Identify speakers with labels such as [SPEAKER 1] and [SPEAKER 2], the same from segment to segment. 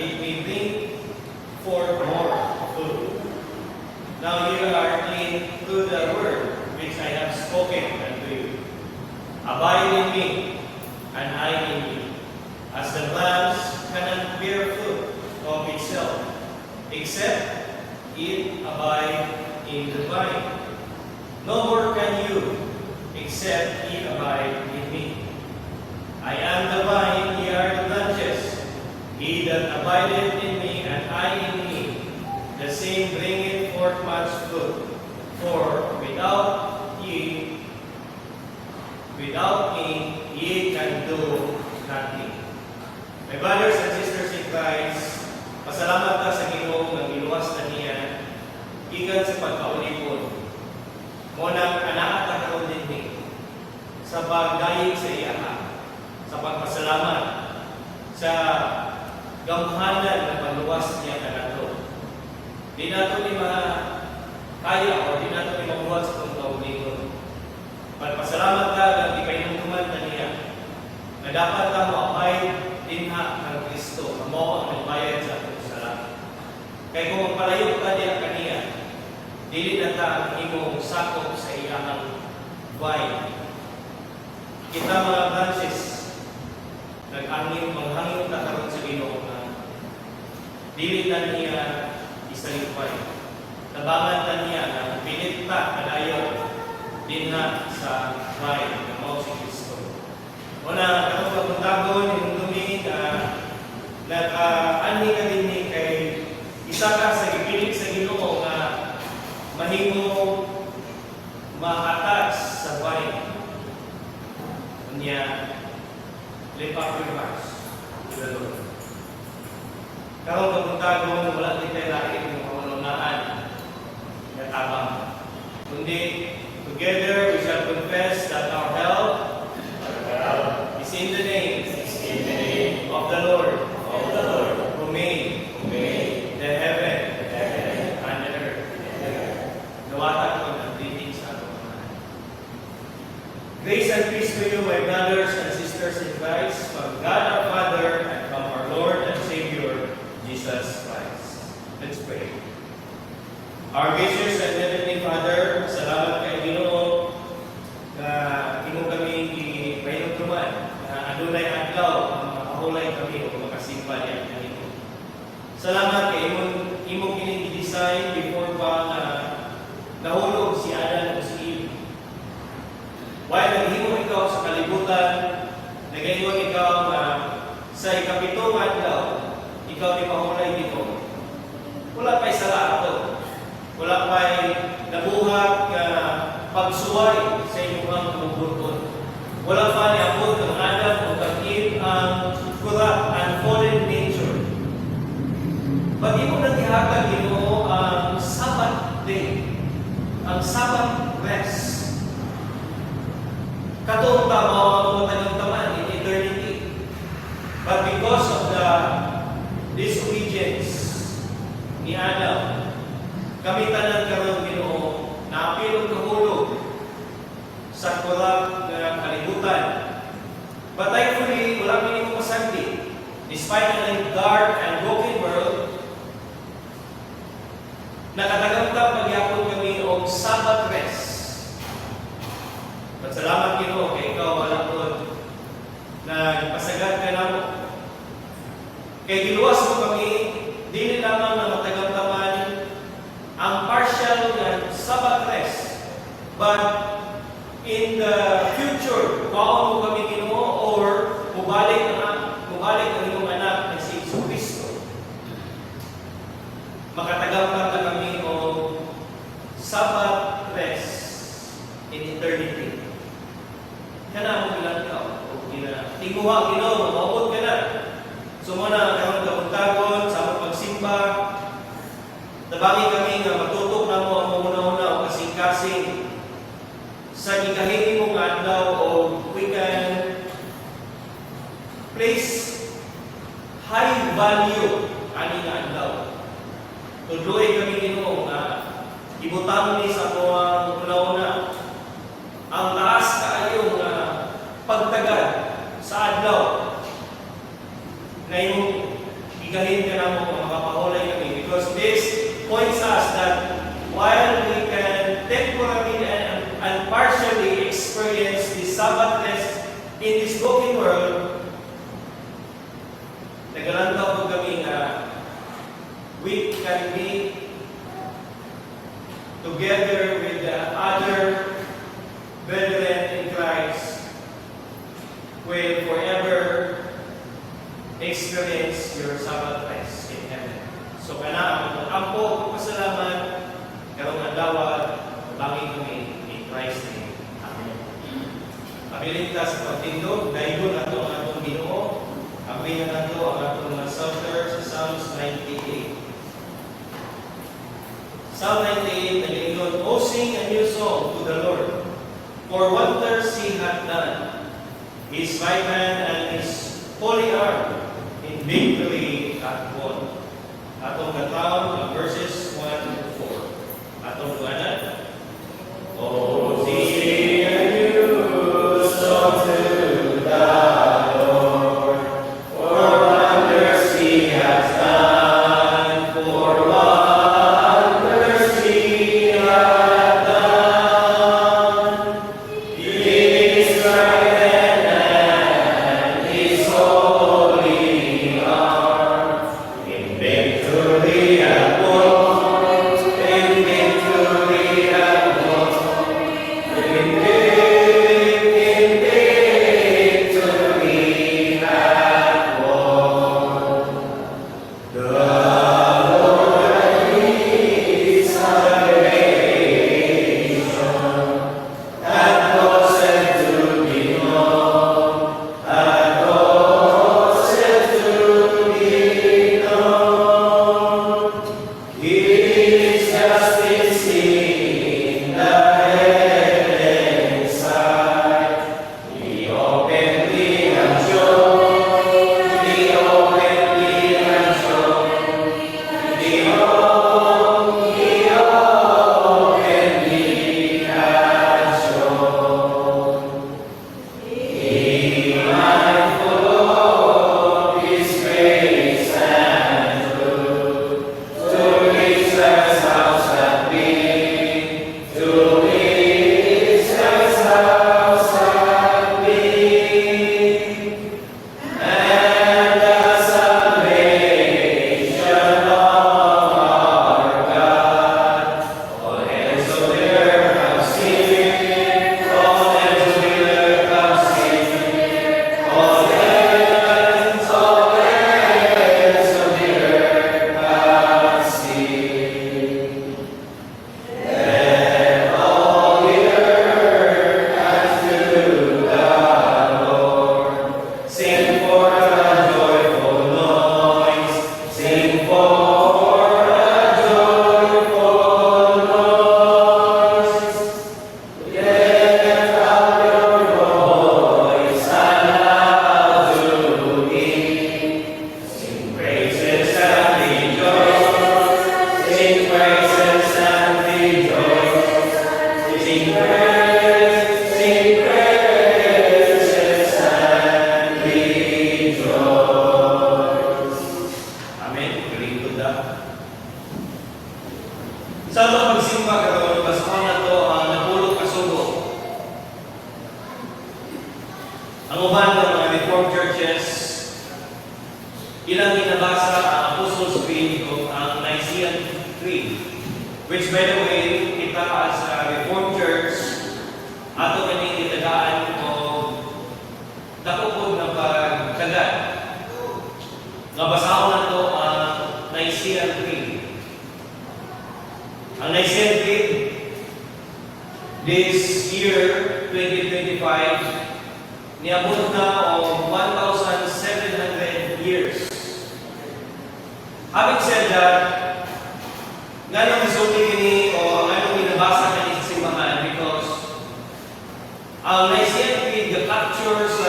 [SPEAKER 1] it may bring forth more fruit. Now you are clean through the word which I have spoken unto you. Abide in me, and I in you. As the branch cannot bear fruit of itself, except it abide in the vine. No more can you, except ye abide in me. I am the vine, ye are the branches. He that abideth in me, and I in me, the same bringeth forth much fruit. For without me, ye can do nothing. My brothers and sisters in Christ, pasalamat ta sa Ginoo nga giluwas na niya gikan sa pagkaulipon. Muna anak ta karon dinhi sa pagdayeg sa iya, sa pagpasalamat sa gamhanan na pagluwas niya kanato. Di nato ni kaya o di nato ni mabuhat sa pagkaulipon. Pagpasalamat ta nga di painumduman na niya na dapat ta moabay dinha ng Kristo, na mo ang nagbayad sa atong sala. Kaya kung magpalayo ka diya kaniya, dili na ta ang imong sakop sa iyang vine. Kita mga branches, manghangin ta karon sa Ginoo na dili na niya isalipay. Tabangan ta niya na pinit ta kadayon dinha sa vine na mao si Kristo. Una, katong pagpuntagon yung dumi naka-ani ka din ni kay isa ka sa gipilit sa Ginoo nga mahimo ma-attach sa vine. Unya, live up your hearts to the Lord. Karong pagpuntagon, wala din tayo lain yung kamalunaan na tabang. Kundi, together we shall confess that our help is in the name of the Lord, who made the heaven and the earth. Nawata ko ng greetings sa ating mga. Grace and peace to you, my brothers and sisters in Christ, from God our Father and from our Lord and Savior, Jesus Christ. Let's pray. Our gracious and heavenly Father, salamat kay Ginoo na imo kami ipainugtuman na adunay adlaw ang makahulay kami o makasimba niya kanimo. Salamat kay imo kining i-design before pa na nahulog si Adan o si Eve. While naghimo ikaw sa kalibutan, nagaingon ikaw na sa ikapitong adlaw, ikaw ni mahulay dito. Wala pa'y sala ato. Wala pa'y nabuhat ka pagsuway sa inyong kabubuton. Wala pa niabot ng Adam o kag-Eve ang corrupt and fallen nature. Pag mo naghihatag Ginoo ang Sabbath day, ang Sabbath rest. Katuong tama ang matagang taman in eternity. But because of the disobedience ni Adam, kami tanan karon Ginoo na apil kahulog sa corrupt na kalibutan. But thankfully, wala kami masagdi. Despite the dark and broken world, nakatagamtap magyapon kami og Sabbath rest. Salamat Ginoo kay ikaw wala pod na pasagad ka namo. Kay giluwas mo kami dili lamang na matagamtaman ang partial na Sabbath rest, but in the future, maon mo kami Ginoo or mubalik ang imong anak na si Kristo. Makatagamtap na kami o Sabbath rest in eternity. Kana mo bilang ikaw o tinguha Ginoo, maabot ka na. So muna karong kapuntagon sa among pagsimba, tabangi kami nga matutok na mo ang una-una o kasing-kasing sa gigahini mong adlaw o we can place high value ani nga adlaw. Tudloy kami Ginoo nga ibutang ni sa mga una-una ang taas kaayo nga pagtagad sa adlaw na imong igahin ka na mo kung makapahulay kami. Because this points us that while we can temporarily and partially experience the Sabbath rest in this broken world, nagalantaw po kami nga we can be together with the other brethren in Christ will forever experience your Sabbath rest in heaven. So kana ang po pasalamat karong adlaw bangin kami in Christ name. Amen. Abilin ta sa pagtindog, daygon ato ang atong Ginoo. Abilin nato ang atong psalter sa Psalms 98. Psalm 98 nag-ingon, "O sing a new song to the Lord, for wonders He hath done. His right hand and His holy arm in victory hath won." Atong katawon verses 1 to 4. Atong tuanan. "O sing a new song to the Lord, for wonders He hath done, for wonders He hath done. His right hand and His holy arm in victory hath won, in victory hath won, in victory hath won. The Lord is salvation, hath caused to be known, hath caused to be known. His justice in the heavenly sight. He openly hath shown, He openly hath shown, He openly hath shown. He mindful of His grace and truth, to His house hath been, to His house hath been, and the salvation of our God. All hands of the earth have seen, all hands of the earth have seen, all hands of the earth have seen. Let all the earth unto the Lord sing for a joyful noise, sing for a joyful noise. Lift up your voice aloud to Him, sing praises and rejoice, sing praises and rejoice, sing praises and rejoice. Amen. Galing ko da. Sa atong pagsimba karon basahon nato ang napulog ka sugo. Ang uban ng mga Reformed churches, ilang ginabasa ang Apostles' Creed o ang Nicene Creed, which by the way, kita as a Reformed Church, ato kaning itagaan o dakupod na pagkagat. Nga basahon nato ang Nicene Creed. Ang Nicene Creed, this year, 2025, niabot na o 1,700 years. Having said that, nga nang isulti kini o nga nang binabasa kani sa simbahan because ang Nicene Creed captures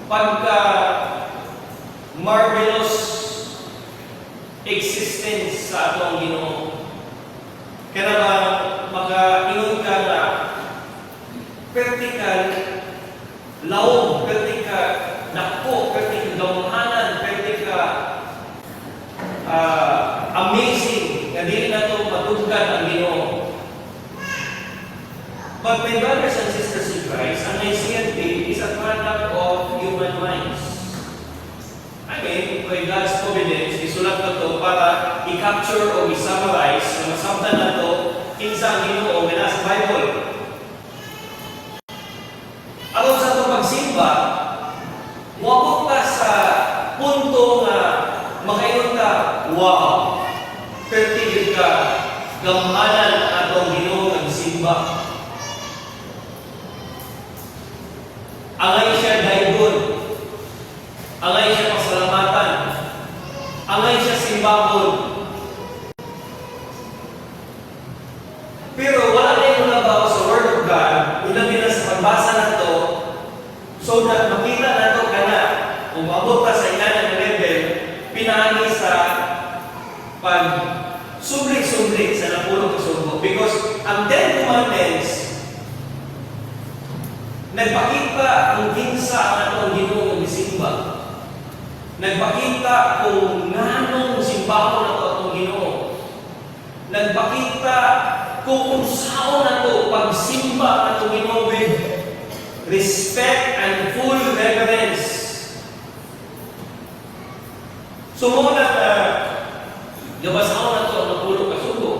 [SPEAKER 1] pagka marvelous existence sa atong Ginoo. Kaya ba maka-ingon ka nga vertical, laog, vertical, dako, vertical, gawhanan But my brothers and sisters in Christ, ang Nicene Faith is a product of human minds. I mean, by God's providence, isulat na to para i-capture o i-summarize na masabtan na to kinsa ang Ginoo nga nasa Bible. Aron sa itong pagsimba, muabot ka sa punto na makaingon ka, wow, pertigid ka, gamanan ang atong Ginoo ng simba. Angay siya daygon, angay siya pasalamatan, angay siya simbahon. Pero wala na yung labaw sa Word of God, ilabi na sa pagbasa na to, so that makita na to ka na, kung mabot ka sa ilan ng level, pinagi sa pag-sublik-sublik sa napulong kasubo. Because ang Ten Commandments, nagpakita ang kinsa ang atong Ginoo nga gisimba. Nagpakita kung nganong simbahon nato atong Ginoo. Nagpakita kung saan nato pagsimba atong Ginoo with respect and full reverence. So muna gabasahon nato ang napulong kasugo.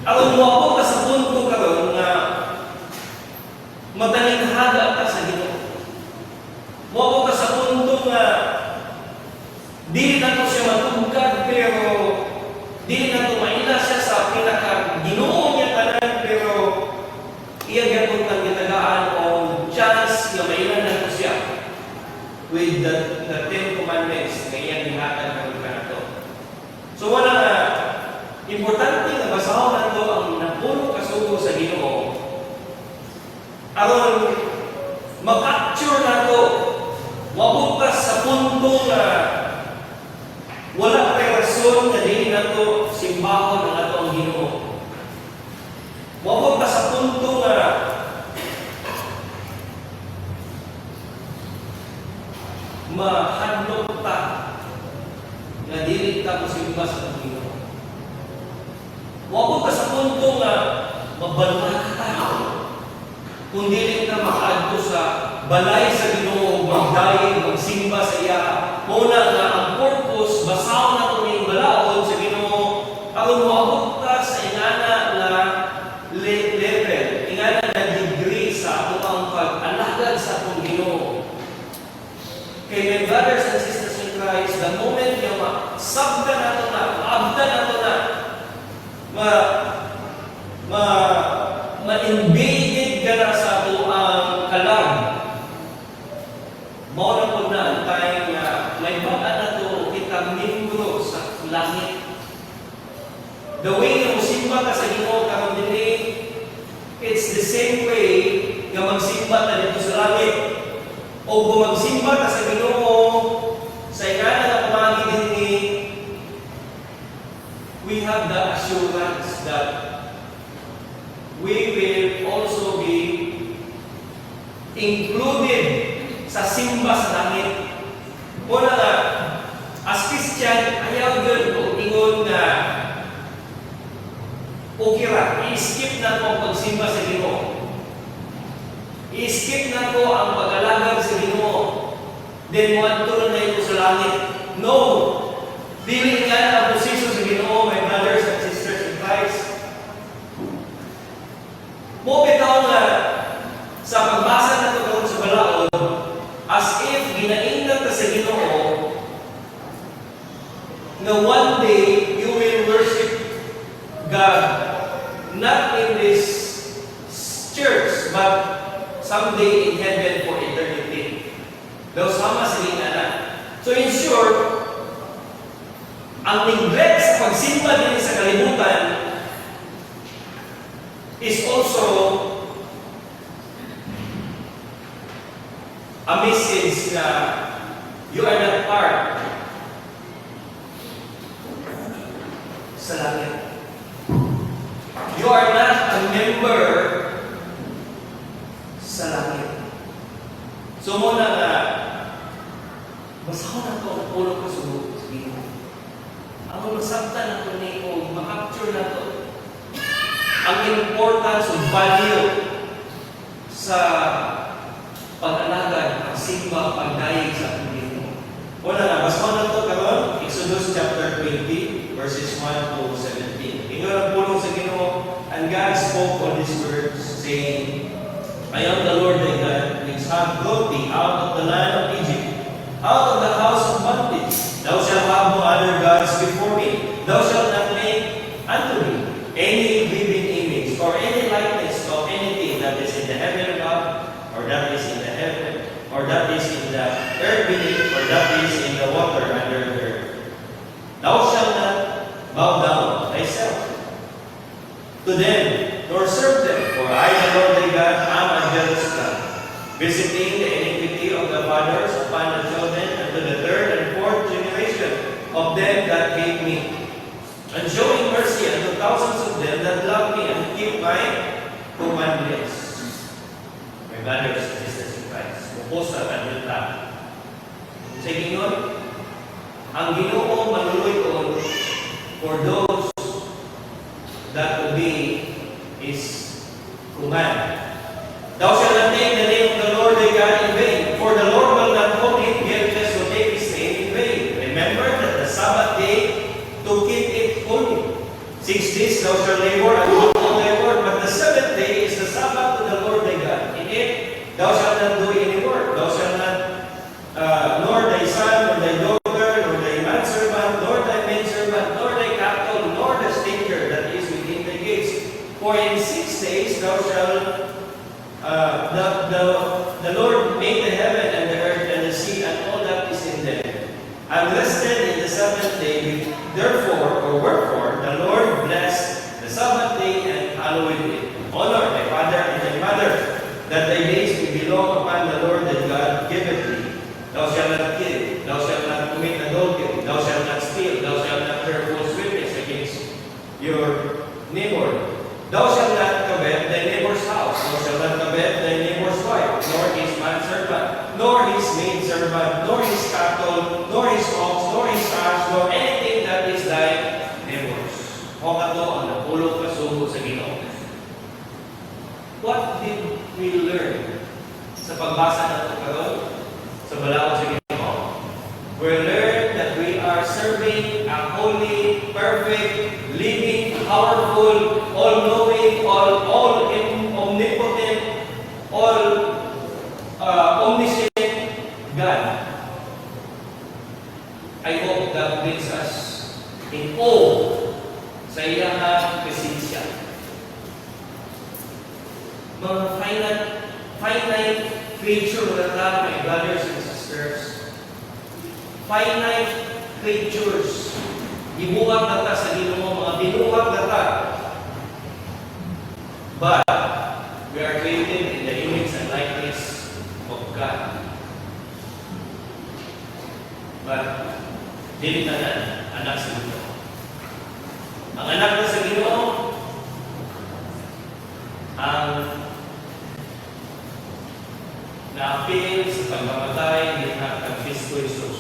[SPEAKER 1] Aron moabot ka sa punto karon nga madaling haga ka sa Ginoo. Moabot ka sa punto nga dili na to siya matugkad, pero dili na to maila siya sa pinaka-Ginoo niya tanan, pero iya gyapon kang gitagaan o chance nga maila na to siya with the Ten Commandments nga iyang gihatag karon kanato. So wala na importante nga basahon nato ang napulong kasugo sa Ginoo aron ma-capture nato, mabukas sa punto na wala kay rason na dili nato simbahon ang atong Ginoo. Mabukas sa punto na mahadlok ta na dili ta mosimba sa atong Ginoo. Mabukas sa punto na mabalaka ta kung dili ka makaadto sa balay sa Ginoo, magdayon, magsimba sa iya. Muna nga ang purpose, basahon na itong yung balaod sa Ginoo, aron moabot ka sa ingana na level, ingana na degree sa atong pag-alagad sa atong Ginoo. Kay my brothers and sisters in Christ, the moment nga masabda na ito na, maabda na ito na, ma-invaded ka na sa ato ang kalag. Mao na po na ang time na may baga na ito kitang membro sa langit. The way na musimba ka sa Ginoo karon dinhi, it's the same way nga magsimba ta dito sa langit. O kung magsimba ka sa Ginoo sa ingana na pamagi dinhi, we have the assurance that we will also be included sa simba sa langit. Muna nga, as Christian, ayaw yun kung ingon na okay ra, i-skip na po ang pagsimba sa Ginoo. I-skip na po ang pag-alagad sa Ginoo. Then, muadto na ito sa langit. No! Dili nga ang posisyon sa Ginoo, my brothers and sisters in Christ. Mo bitaw nga sa pagbasa nato karon sa balaod, as if ginaingnan ta sa Ginoo na one day you will worship God not in this church but someday in heaven for eternity. Daw sama sa ingana. So in short, ang neglect sa pagsimba din sa kalibutan is also a message na you are not part sa langit. You are not a member sa langit. So muna nga, basahon na ito ang pulong kasugo sa Ginoo. Ang masabtan na ito ni o makapture na ito.
[SPEAKER 2] ang importance o value sa pag-alagad, pagsimba, pagdayeg sa ating Ginoo.
[SPEAKER 1] Una na, mas na ito karon, Exodus chapter 20, verses 1 to 17. Ingon ang pulong sa Ginoo, and God spoke all these words, saying, I am the Lord thy God, which hath brought thee out of the land of Egypt, out of the house of bondage. Thou shalt have no other gods before me. Thou shalt not make unto me any living image, or any likeness of anything that is in the heaven above, or that is in the heaven, or that is in the earth beneath, or that is in the water under the earth. Thou shalt not bow down thyself to them, nor serve them, for I, the Lord thy God, am a jealous God, visiting the iniquity of the fathers upon the children, unto the third and fourth generation of them that hate me, and showing mercy unto thousands of them that love me and keep my commandments. My brothers and sisters in Christ, upos sa kanila. Sa Ginoo, ang Ginoo manuluyon for those that obey His command. Thou shalt not take the name of the Lord thy God in vain, for the Lord will not hold him guiltless who take His name in vain. Remember that the Sabbath day to keep it holy. 6 days thou shalt labor and do all thy work, but the seventh day is the Sabbath to the Lord thy God. In it thou shalt not do any work. Thou shalt not, nor thy son, nor thy daughter, nor thy manservant, nor thy maidservant, nor thy cattle, nor the stranger that is within the gates. For in 6 days thou shalt, the Lord made the heaven and the earth and the sea and all that is in them, and rested in the seventh day. Therefore, or wherefore, the Lord blessed the Sabbath day and hallowed it. Honor thy father and thy mother, that thy days may belong upon the Lord thy God giveth thee. Thou shalt not kill, thou shalt not commit adultery, thou shalt not steal, thou shalt not bear false witness against your neighbor. Thou shalt not covet thy neighbor's house, thou shalt not covet thy neighbor's wife, nor his manservant, nor his maidservant, nor his cattle, nor his ox, nor his ass, nor anything that is thy neighbor's. O kato ang napulong kasugo sa Ginoo. What did we learn sa pagbasa ng ito karon sa balaod sa Ginoo? We learned that we are serving a holy, perfect, living, powerful, all-knowing, omnipotent, omniscient God. I hope that brings us in awe sa iyang presensya. Mga finite creature na tayo, my brothers and sisters. Finite creatures. Gibuhat na ta sa Ginoo, mga binuhat na ta. But we are created in the image and likeness of God. But dili tanan anak sa Ginoo. Ang anak na sa Ginoo ang na-appeal sa pagmamatay ni Kristo Jesus.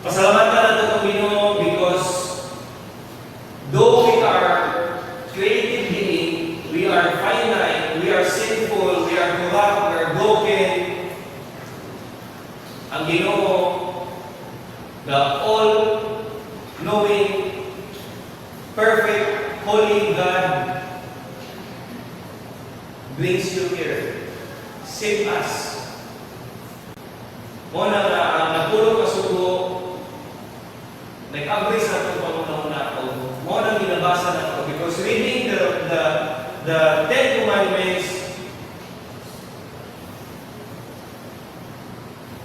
[SPEAKER 1] Pasalamatan natin ang Ginoo because though we are created being, we are finite, we are sinful, we are corrupt, we are broken. Ang Ginoo, the all-knowing, perfect, holy God, brings you here. Save us. Muna nga, ang napulong kasugo, nag-agree sa itong pangunahuna ako. Muna ginabasa na ako because reading the Ten Commandments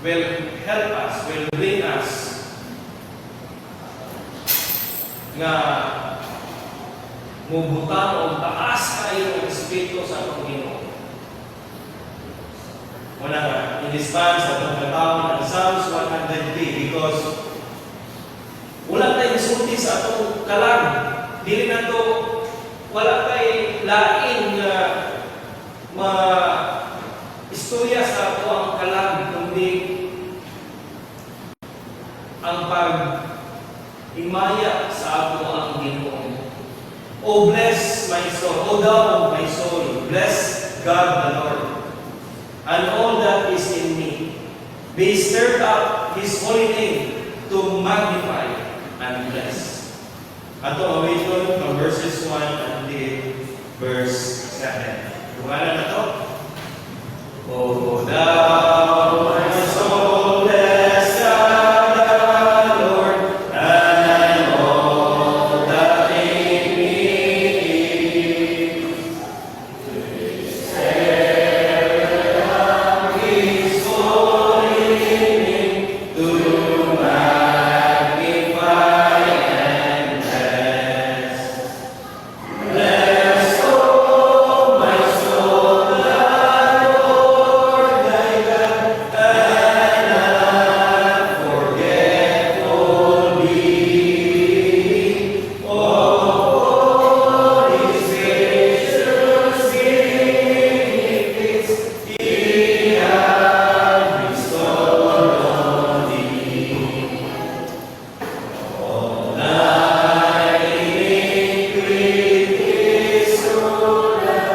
[SPEAKER 1] will help us, will bring us nga mubutang o taas kayo ang Espiritu sa atong Ginoo. Muna nga, in-dispense sa itong katawang ng Psalms 103 because wala tayong isulti sa atong kalag. Dili na to, wala tayong lain na istorya sa ato ang kalag, kundi ang pag-imaya sa ato ang Ginoo.
[SPEAKER 2] O bless my soul, O thou my soul, bless God the Lord, and all that is in me. Be stirred up His holy name to magnify and bless. Ato awit nun from verses 1 until verse 7. Tungalan na to. O thou my soul, bless God the Lord, and all that in me is. Stir up His holy name to magnify and bless. Bless, O my soul, the Lord thy God, and not forgetful be of His gracious benefits He hath bestowed on thee. All thy iniquities through them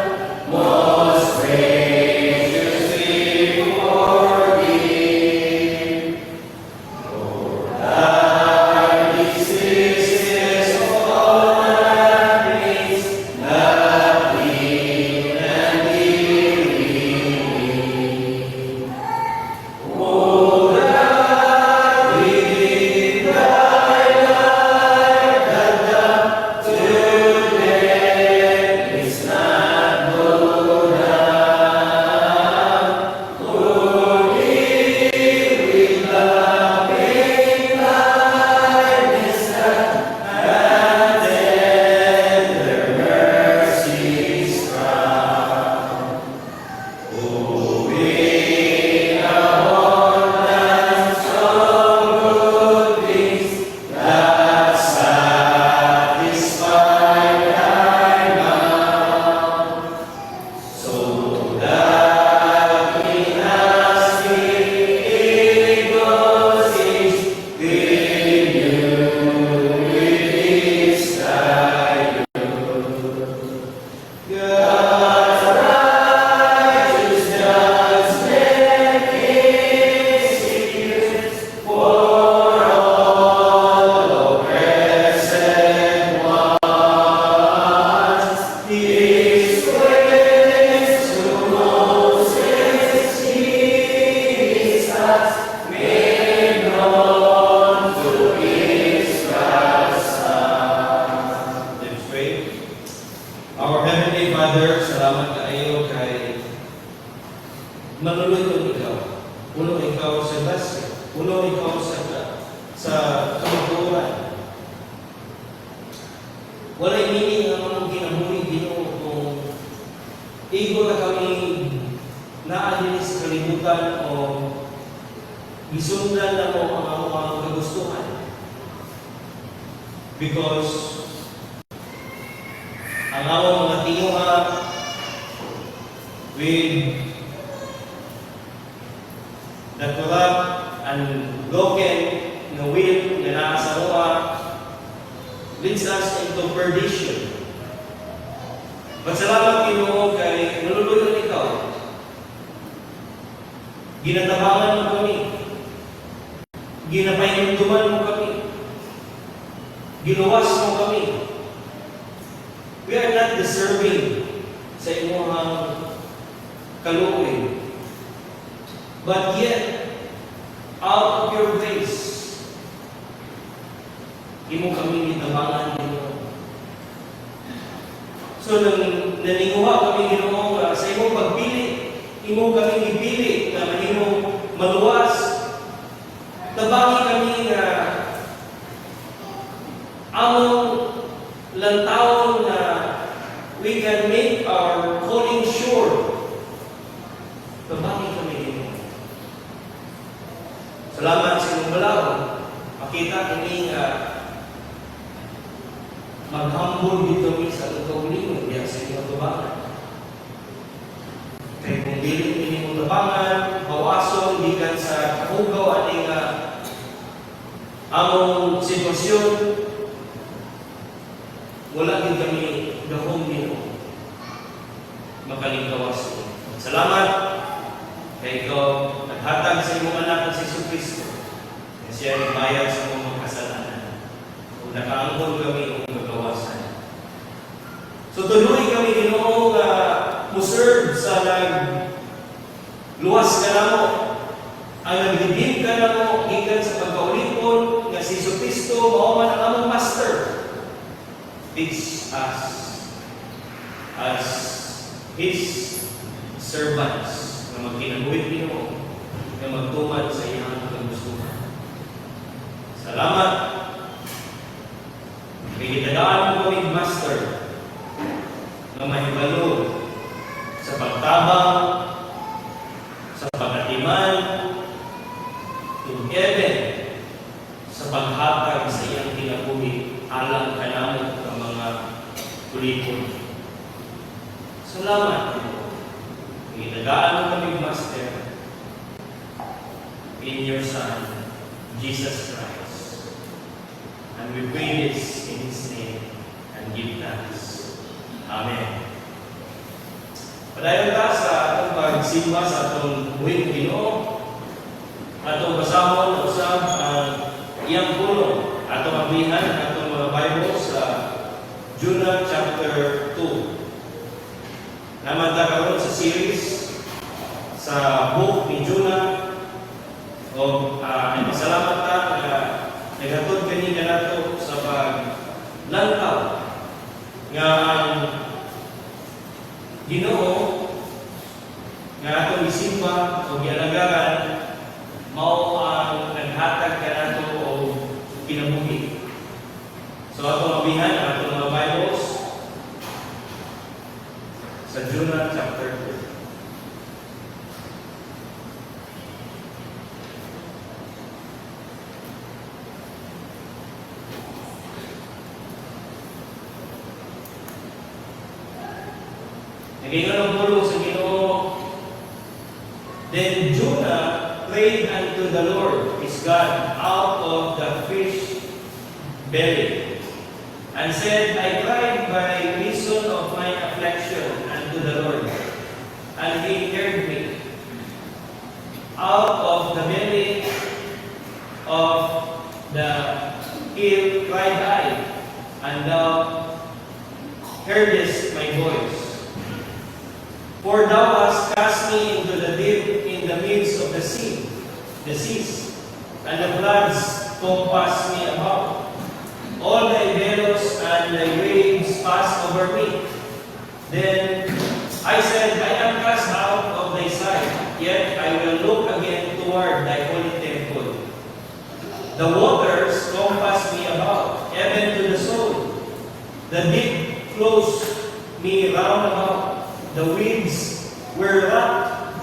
[SPEAKER 2] most graciously forgive. For thy diseases all that brings that clean and healing. O that within thy life that thou to death is not go down, who live with loving kindness and tender mercies crown. O in abundance of good things that satisfy thy mouth, so that in asking eagles is renewed with its thy God's righteous judgment is secret for all oppressed ones. His ways to Moses Jesus made known to Israel's son. Let's pray. Our Heavenly Father, salamat kaayo kay manuluyon ikaw. Ulo ikaw sa basya. Ulo ikaw sa kamaturan. Wala'y meaning ang mga kinabuhi Ginoo kung igo na kami naadili sa kalibutan o gisundan na mo ang mga kagustuhan. Because ang among mga tinguha with the corrupt and broken na will na nasa uwa leads us into perdition. But salamat Ginoo kay naluluyon ikaw. Ginatabangan mo kami. Ginapahimduman mo kami. Ginuwas mo kami. We are not deserving sa imong kaluoy. But yet, out of your grace, imo kami gitabangan Ginoo. So, naninguha kami Ginoo sa imong pagpili, imo kami gipili na mahimong maluwas. Tabangi kami nga among lantawon na we can make our calling sure. Tabangi kami Ginoo. Salamat sa inyong balawon. Makita kami nga maghambol dito kami sa kaulingon diya sa inyong tabangan. Kaya kung dili inyong tabangan, bawason, gikan sa kahugaw aning among sitwasyon, wala din kami gahong Ginoo makalingkawas ko. Salamat kay ikaw naghatag sa imong anak sa Jesucristo na siya nagbayad sa imong kasalanan kung nakaangkon kami ng kagawasan. So tuloy kami Ginoo nga muserve sa luwas ka namo ang nagdidim ka namo gikan sa pagkaulipon nga si Jesucristo mao man ang among master. Teach us as His servants na magkinabuhi Ginoo na magtuman sa iyang kagustuhan. Salamat. Pagkitadaan mo kami, Master, na mahibalo sa pagtabang, sa pagkatiman, even sa paghatag sa iyang kinabuhi alang kanamo ng mga kulipon. Salamat, Pagkitadaan mo kami, Master, in your Son, Jesus Christ. And we pray this in His name and give thanks. Amen. Padayon ta sa atong pagsimba sa atong buhing Ginoo. Atong basahon usab ang iyang pulong. Atong abihan atong mga Bible sa Jonah chapter 2. Naman ta karon sa series sa book ni Jonah. O pasalamat ta na naghatod kanina nato sa paglantaw nga ang Ginoo nga atong isimba o gialagaran mao ang naghatag kanato o kinabuhi. So atong abihan ang atong mga Bibles sa Jonah chapter 2. Nagingon ang pulong sa Ginoo. Then Jonah prayed unto the Lord his God out of the fish belly, and said, I cried by reason of my affliction unto the Lord, and He heard me. Out of the belly of the hill cried I, and thou heardest my voice. For thou hast cast me into the deep in the midst of the seas, and the floods compass me about. All thy billows and thy waves pass over me. Then I said, I am cast out of thy sight, yet I will look again toward thy holy temple. The waters compass me about, even to the soul. The deep closed me round about. The winds were wrapped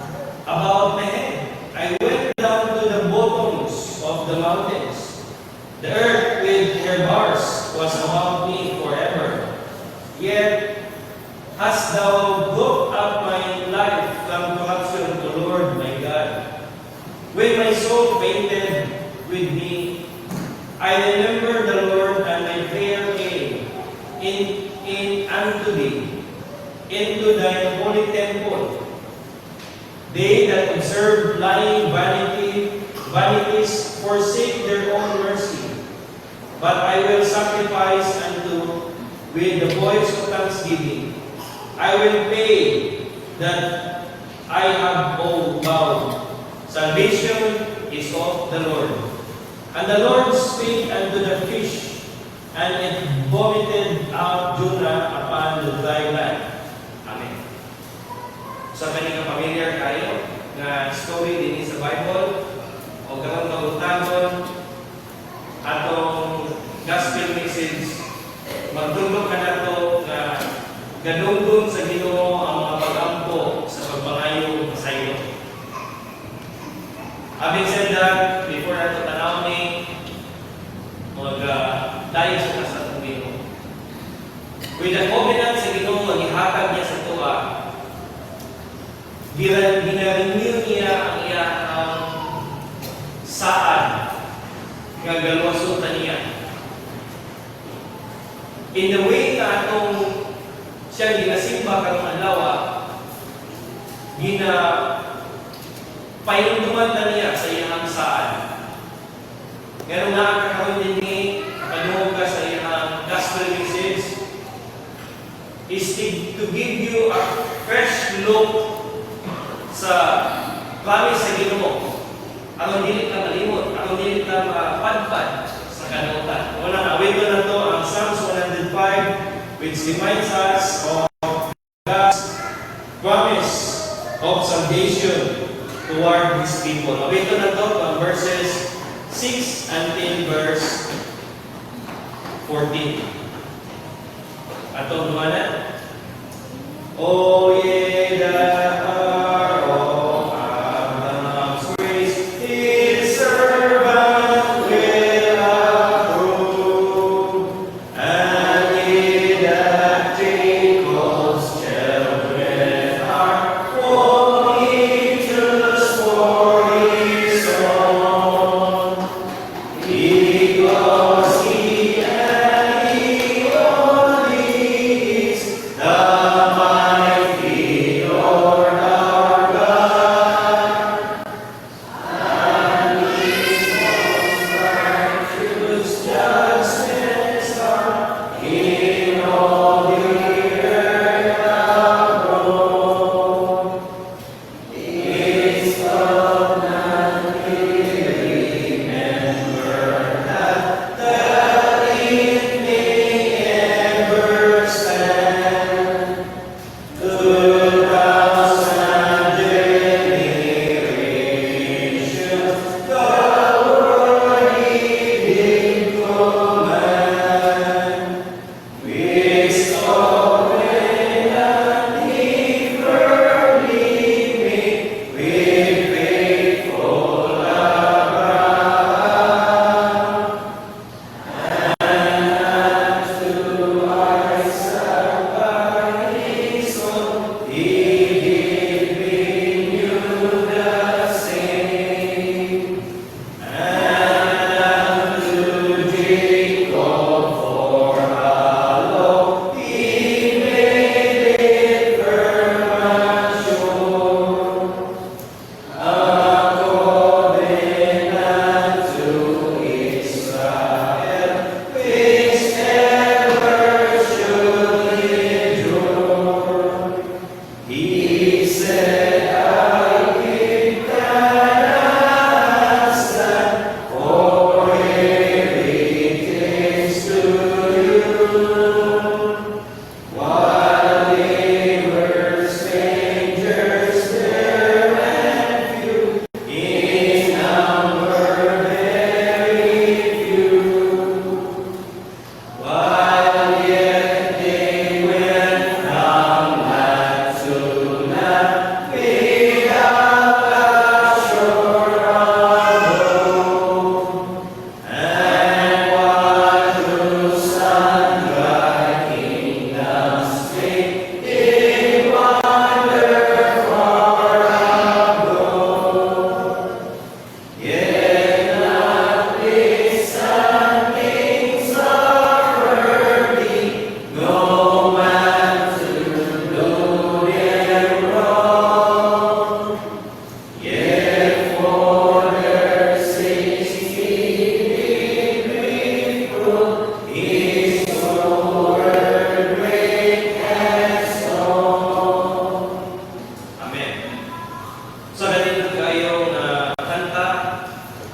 [SPEAKER 2] about my head. I went down to the bottoms of the mountains. The earth with her bars was about me forever. Yet hast thou brought up my life from corruption, O Lord my God. When my soul fainted with me, I remembered the Lord, and my prayer came in unto thee, into thine holy temple. They that observe lying vanities forsake their own mercy. But I will sacrifice unto with the voice of thanksgiving. I will pay that I have vowed. Salvation is of the Lord. And the Lord spake unto the fish, and it vomited out Jonah upon the dry land. Sa kanina familiar kayo na story din sa Bible o karong kautagon atong gospel message magdulog ka na to na ganunggon sa Ginoo ang mga pag-ampo sa pagpangayo sa iyo. Having said that, before nato tanaw ni tayo sa kasang Ginoo. With the covenant sa Ginoo nga gihatag niya sa tuwa, ginarenew niya ang iyang saan nga galwasutan niya. In the way na atong siya ginasimba karong adlaw, gina payunduman na niya sa iyang saan. Ngayon nga kakaroon din ni kadungog ka sa iyang gospel message is to give you a fresh look sa promise sa Ginoo. Ang dili ka malimot, ang dili ka mapadpad sa kanutan. Unang awit na to ang Psalms 105, which reminds us of God's promise of salvation toward His people. Awit na to from verses 6 until verse 14. Atong dumanan. O ye that are of Abraham's race, His servant will approve. And ye that Jacob's children are, for he chose for his own. Because he and he only is the mighty Lord our God. And his most righteous judgments are in all the earth abroad. His covenant will remember that it may ever stand. 2,000 generations, the word He did command. With covenant He firmly made with faithful Abraham. And to Isaac by His own, He did renew the same. And to Jacob for a law, He made it firm and sure. A covenant to Israel, which ever should endure. He said, I give Canaan for heritage to you. While they were strangers there and few, in number very few. While yet they went from land to land, without a shore alone. And while through sun-dry kingdoms they did wander far abroad. Yet notwithstanding suffered no man to know them wrong. Yet for their sakes He did reprove His word great and strong. Amen. So ganito kayo na kanta,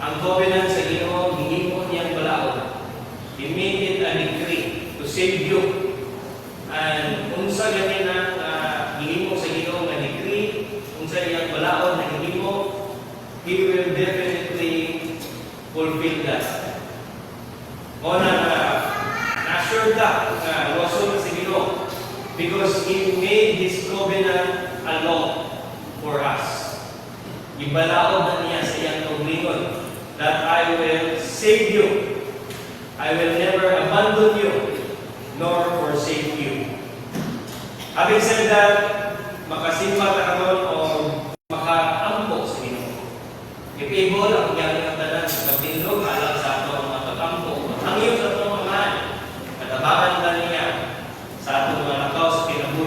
[SPEAKER 2] ang covenant sa Ginoo gihimo niyang balaod. He made it a decree to save you. And unsa ganin ang gihimo sa Ginoo nga decree, unsa iyang balaod na gihimo, He will definitely fulfill that. O na-assure ka na luwason sa Ginoo because He made His covenant a law for us. Ibalaod na niya sa iyang kaugalingon that I will save you. I will never abandon you nor forsake you. Having said that, makasimba ka karon o makaampo sa Ginoo. If able, ang iyang tanan magtindog alang sa ato ang mga katampo. Ang iyo sa ato mga man, katabakan ka niya sa ato mga lakaw sa kinabuhi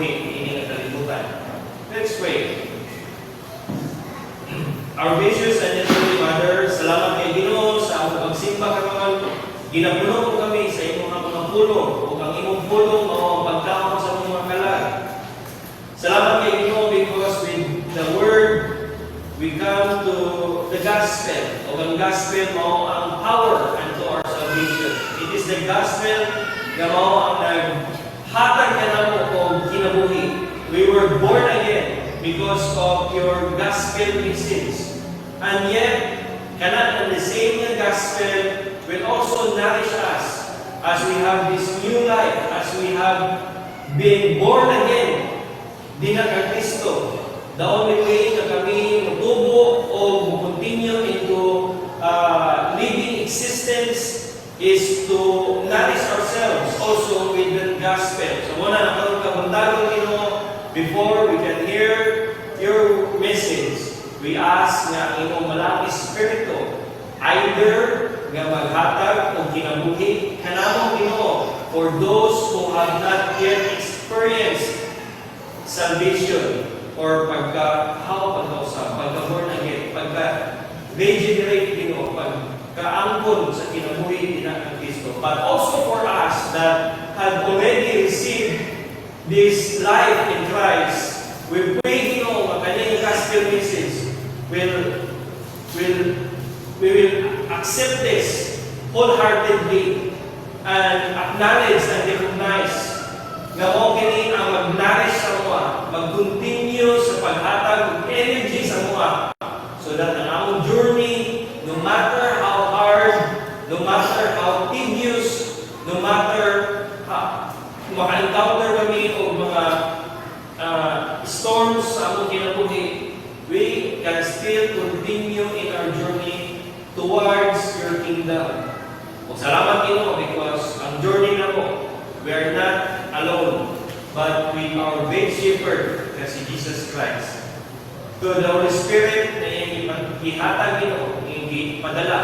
[SPEAKER 2] Our gracious and heavenly Father, salamat kay Ginoo sa among pagsimba karon. Ginapuno mo kami sa imong mga pulong o ang imong pulong o ang pagkaon sa among mga kalag. Salamat kay Ginoo because with the word we come to the gospel. O ang gospel mao ang power unto our salvation. It is the gospel nga mao ang naghatag kanamo og kinabuhi. We were born again because of your gospel message. And yet, cannot the same gospel will also nourish us as we have this new life, as we have been born again. Di na kang Kristo. The only way na kami magtubo o continue into living existence is to nourish ourselves also with the gospel. So muna nakaroon ka buntagon nino before we can hear your message. We ask nga ang imong malang Espiritu either nga maghatag o kinabuhi kanamong Ginoo for those who have not yet experienced salvation or pagka-born again, pagka-regenerate Ginoo, pagka-angkon sa kinabuhi ng Kristo. But also for us that have already received this life in Christ, we pray Ginoo ang kanyang gospel message we will accept this wholeheartedly and acknowledge and recognize nga mo kini ang mag-nourish sa mga, mag-continue sa paghatag ng energy sa mga so that ang among journey, no matter how hard, no matter how tedious, no matter maka-encounter kami o mga storms sa among kinabuhi, we can still continue in our journey towards your kingdom. O salamat Ginoo because ang journey na mo, we are not alone, but with our great shepherd, na si Jesus Christ. To the Holy Spirit na iyang ihatag Ginoo, iyang ipadala,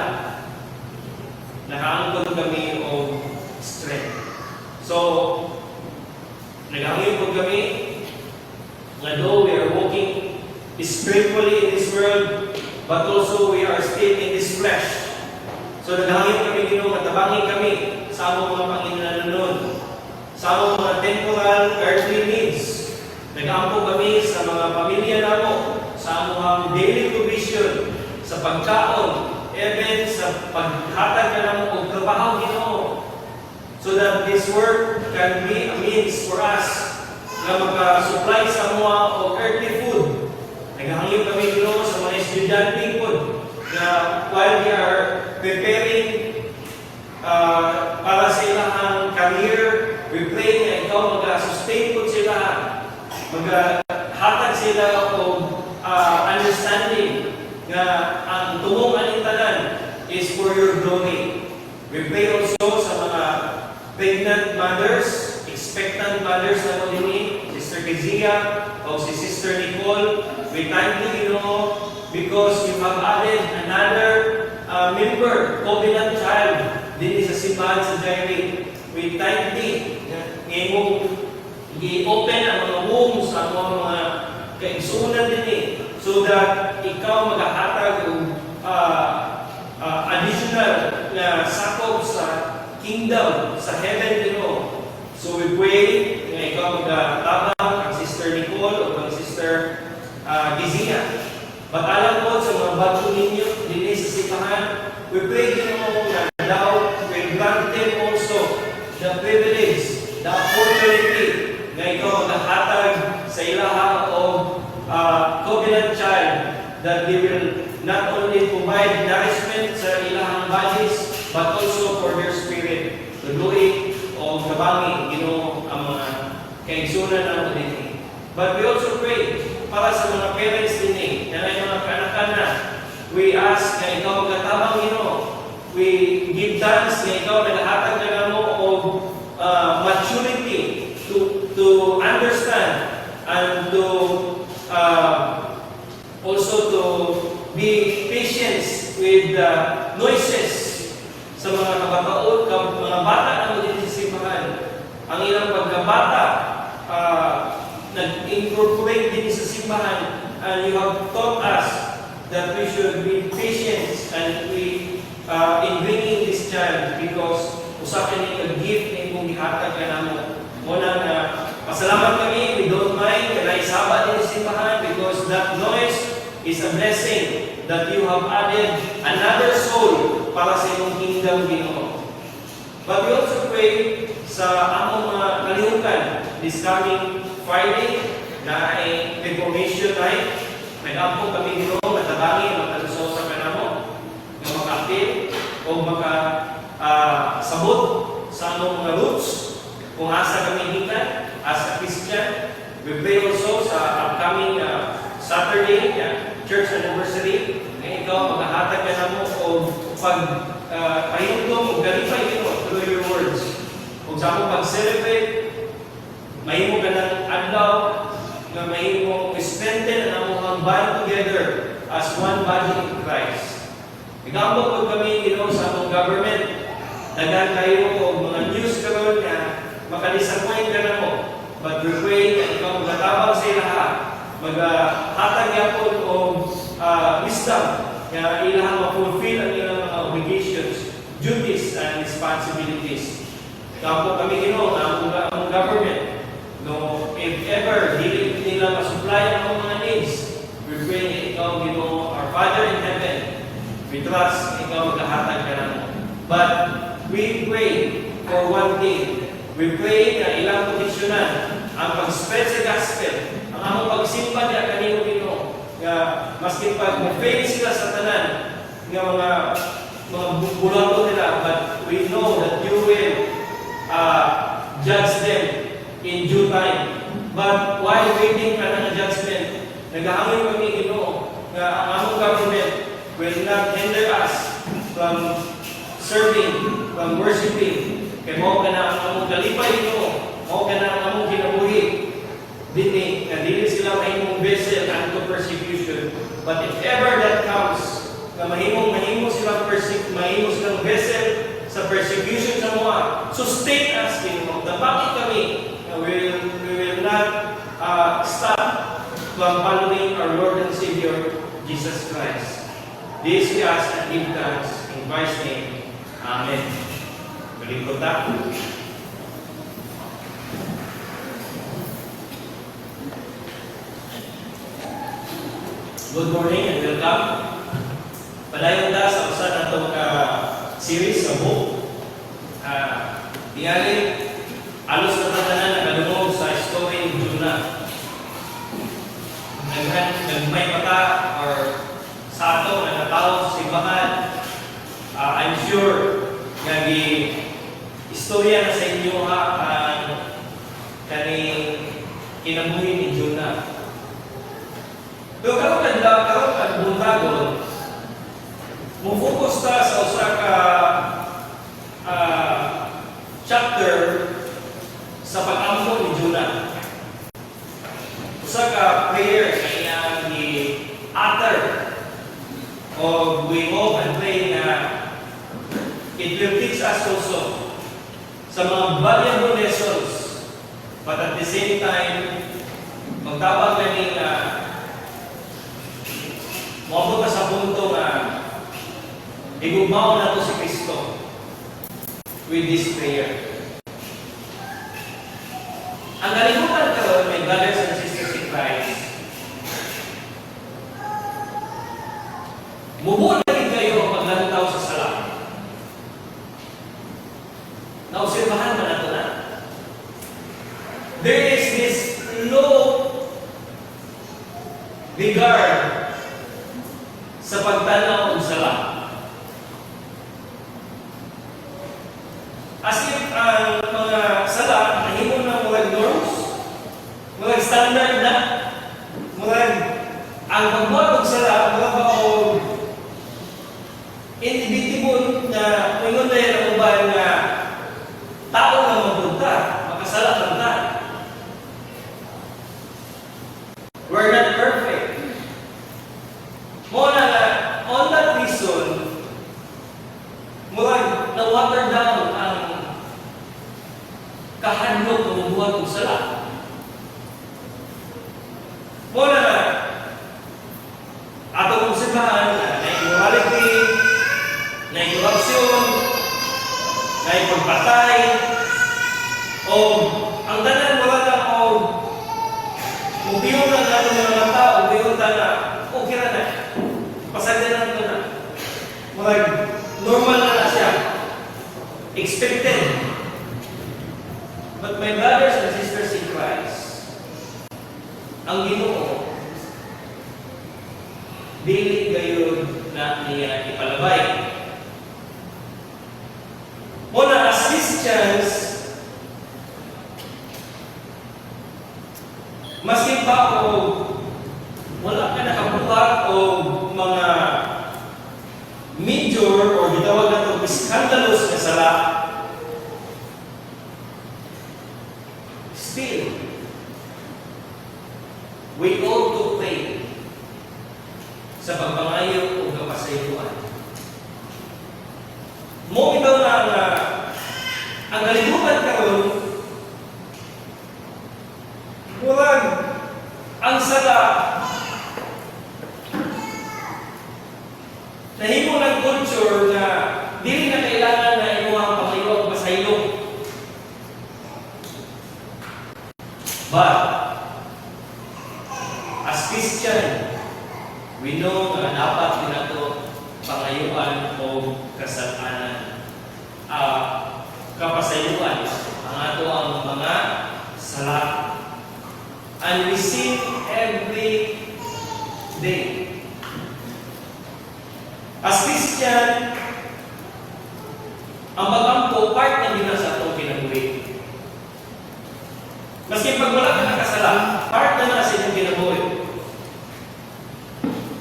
[SPEAKER 2] nakaangkon kami o strength. So, nagahangin po kami, nga though we are walking spiritually in this world, but also we are still in this flesh. So naghangin kami Ginoo, matabangin kami sa among mga Panginoon, sa among mga temporal earthly needs. Nag-aampo kami sa mga pamilya namo, sa among daily provision, sa pagkaon, even sa paghatag na namo og trabaho Ginoo. So that this work can be a means for us na magka-supply sa mga o earthly food. Naghangin kami Ginoo sa mga estudyante po na while we are preparing para sa ilang career, we pray na ikaw mag-sustain po sila, maghatag sila o understanding na ang tumong alintanan is for your glory. We pray also sa mga pregnant mothers, expectant mothers na mo din Sister Kezia o si Sister Nicole. We thank you, Ginoo, because you have added another member, covenant child, din sa simbahan sa Jairi. We thank thee. Ngayon i-open ang mga wombs, ang mga kaigsunan din so that ikaw maghahatag ng additional na sakop sa kingdom, sa heaven Ginoo. So we pray na ikaw magtabang ang Sister Nicole o ang Sister Gizia. But alam po sa mga bago ninyo, din sa simbahan, we pray Ginoo na thou will grant them also the privilege, the opportunity na ikaw maghahatag sa ilaha o covenant child that they will not only provide nourishment sa ilahang bodies, but also for their spirit. Tuloy o kabangin, Ginoo, ang mga kaigsunan na mo din. But we also pray para sa mga parents din na may mga kanak-anak. We ask na ikaw magkatabang Ginoo. We give thanks na ikaw naghahatag na mo o maturity to understand and to also to be patient with the noises sa mga kabataon, mga bata na mo din sa simbahan. Ang ilang pagkabata, nag-incorporate din sa simbahan, and you have taught us that we should be patient and in bringing this child because usa ka ni gift ni mong gihatag kanamo. Muna na pasalamat kami, we don't mind na isaba din sa simbahan because that noise is a blessing that you have added another soul para sa imong kingdom, Ginoo. But we also pray sa among mga kalihukan this coming Friday na ay Reformation Night. Nag-ampo kami Ginoo, natabangi, magkalusaw sa kanamo, na maka-active o sabot sa among mga roots kung asa kami hikan as a Christian. We pray also sa upcoming Saturday, church anniversary, na ikaw maghahatag ka na mo o pahintong o galipay Ginoo through your words. Kung sa among pag-celebrate, mahimo ka ng adlaw na mahimo strengthen ang among band together as one body in Christ. Igambo po kami Ginoo sa among government. Dagan kayo o mga news karon nga makadisappoint ka na mo. But we pray na ikaw magatabang sa ilaha, maghatag yapon o wisdom na ilaha ma-fulfill ang ilang mga obligations, duties, and responsibilities. Ikaw po kami Ginoo na among government. No, if ever dili nila masupply ang mga needs, we pray na ikaw Ginoo, our Father in heaven, we trust na ikaw maghahatag ka na mo. But we pray for one thing. We pray na ilang kondisyonan ang pag-spread sa gospel, ang among pagsimba niya kanino Ginoo. Nga maski pag ma-fail sila sa tanan nga mga bulato nila, but we know that you will judge them in due time. But while waiting ka ng judgment, nag-aamoy kami Ginoo nga ang among government will not hinder us from serving, from worshiping. Kaya mo ka na ang among galipay Ginoo, mo ka na ang among kinabuhi. Dini, na dili sila mahimong vessel unto persecution. But if ever that comes, na mahimo silang vessel sa persecution sa mga, sustain us Ginoo. Napakit kami na we will not stop from following our Lord and Savior, Jesus Christ. This we ask and give thanks in Christ's name. Amen. Berikut aku. Good morning and welcome. Padayon ta sa usa natong series sa book. Tingali alos na tanan nagadungog sa story ni Jonah. Nagmay mata or sa ato nga natawag sa simbahan. I'm sure nga istorya na sa inyo kaning kinabuhi ni Jonah. Pero karon buntagon, mo-focus ta sa usa ka chapter sa pag-ampo ni Jonah. Usa ka prayer na iyang gi-utter o we hope and pray na it will teach us also sa mga valuable lessons, but at the same time, magtabang kami na maabot sa punto na igugmaw na to si Kristo with this prayer. Ang kalimutan karon, my brothers and sisters in Christ, mubuo na rin kayo paglantaw sa sala. Naobserbahan ba nato na? There is this low regard sa pagtanaw ng sala. As if ang mga sala nahimo na mga norms, mga standard na, mga ang pagbuhat ng sala, mga baong indivisible na ingon na yan ang uban nga tao na mapunta, makasala lang na. We're not perfect. Muna na, on that reason, mula na-water down ang kahadlok ng buhat ng sala. Muna na, ato kong simbahan na immorality, na corruption, na pagpatay, o ang tanan wala na o ubiyon na nato mga tao, ubiyon na okay na na. Pasagdan na ito na. Normal na siya. Expected. But my brothers and sisters in Christ, ang Ginoo dili gayon na niya ipalabay. Muna as Christians, maski pa o wala ka nakabuhat o mga major o gitawag na ito scandalous na sala, still, we ought to pray sa pagpangayo o kapasayuan. Mo ito na ang kalibutan karon, huwag ang sala nahimo ng culture na dili na kailangan na imuhang pamayo o pasaylo. But, as Christian, we know na dapat din nato pangayuan o kasalanan. Kapasayuan ang ato ang mga sala. And we sin every day. As Christian, ang pagampo, part na din na sa itong kinabuhi. Maski pag wala ka nakasala, part na na sa itong kinabuhi.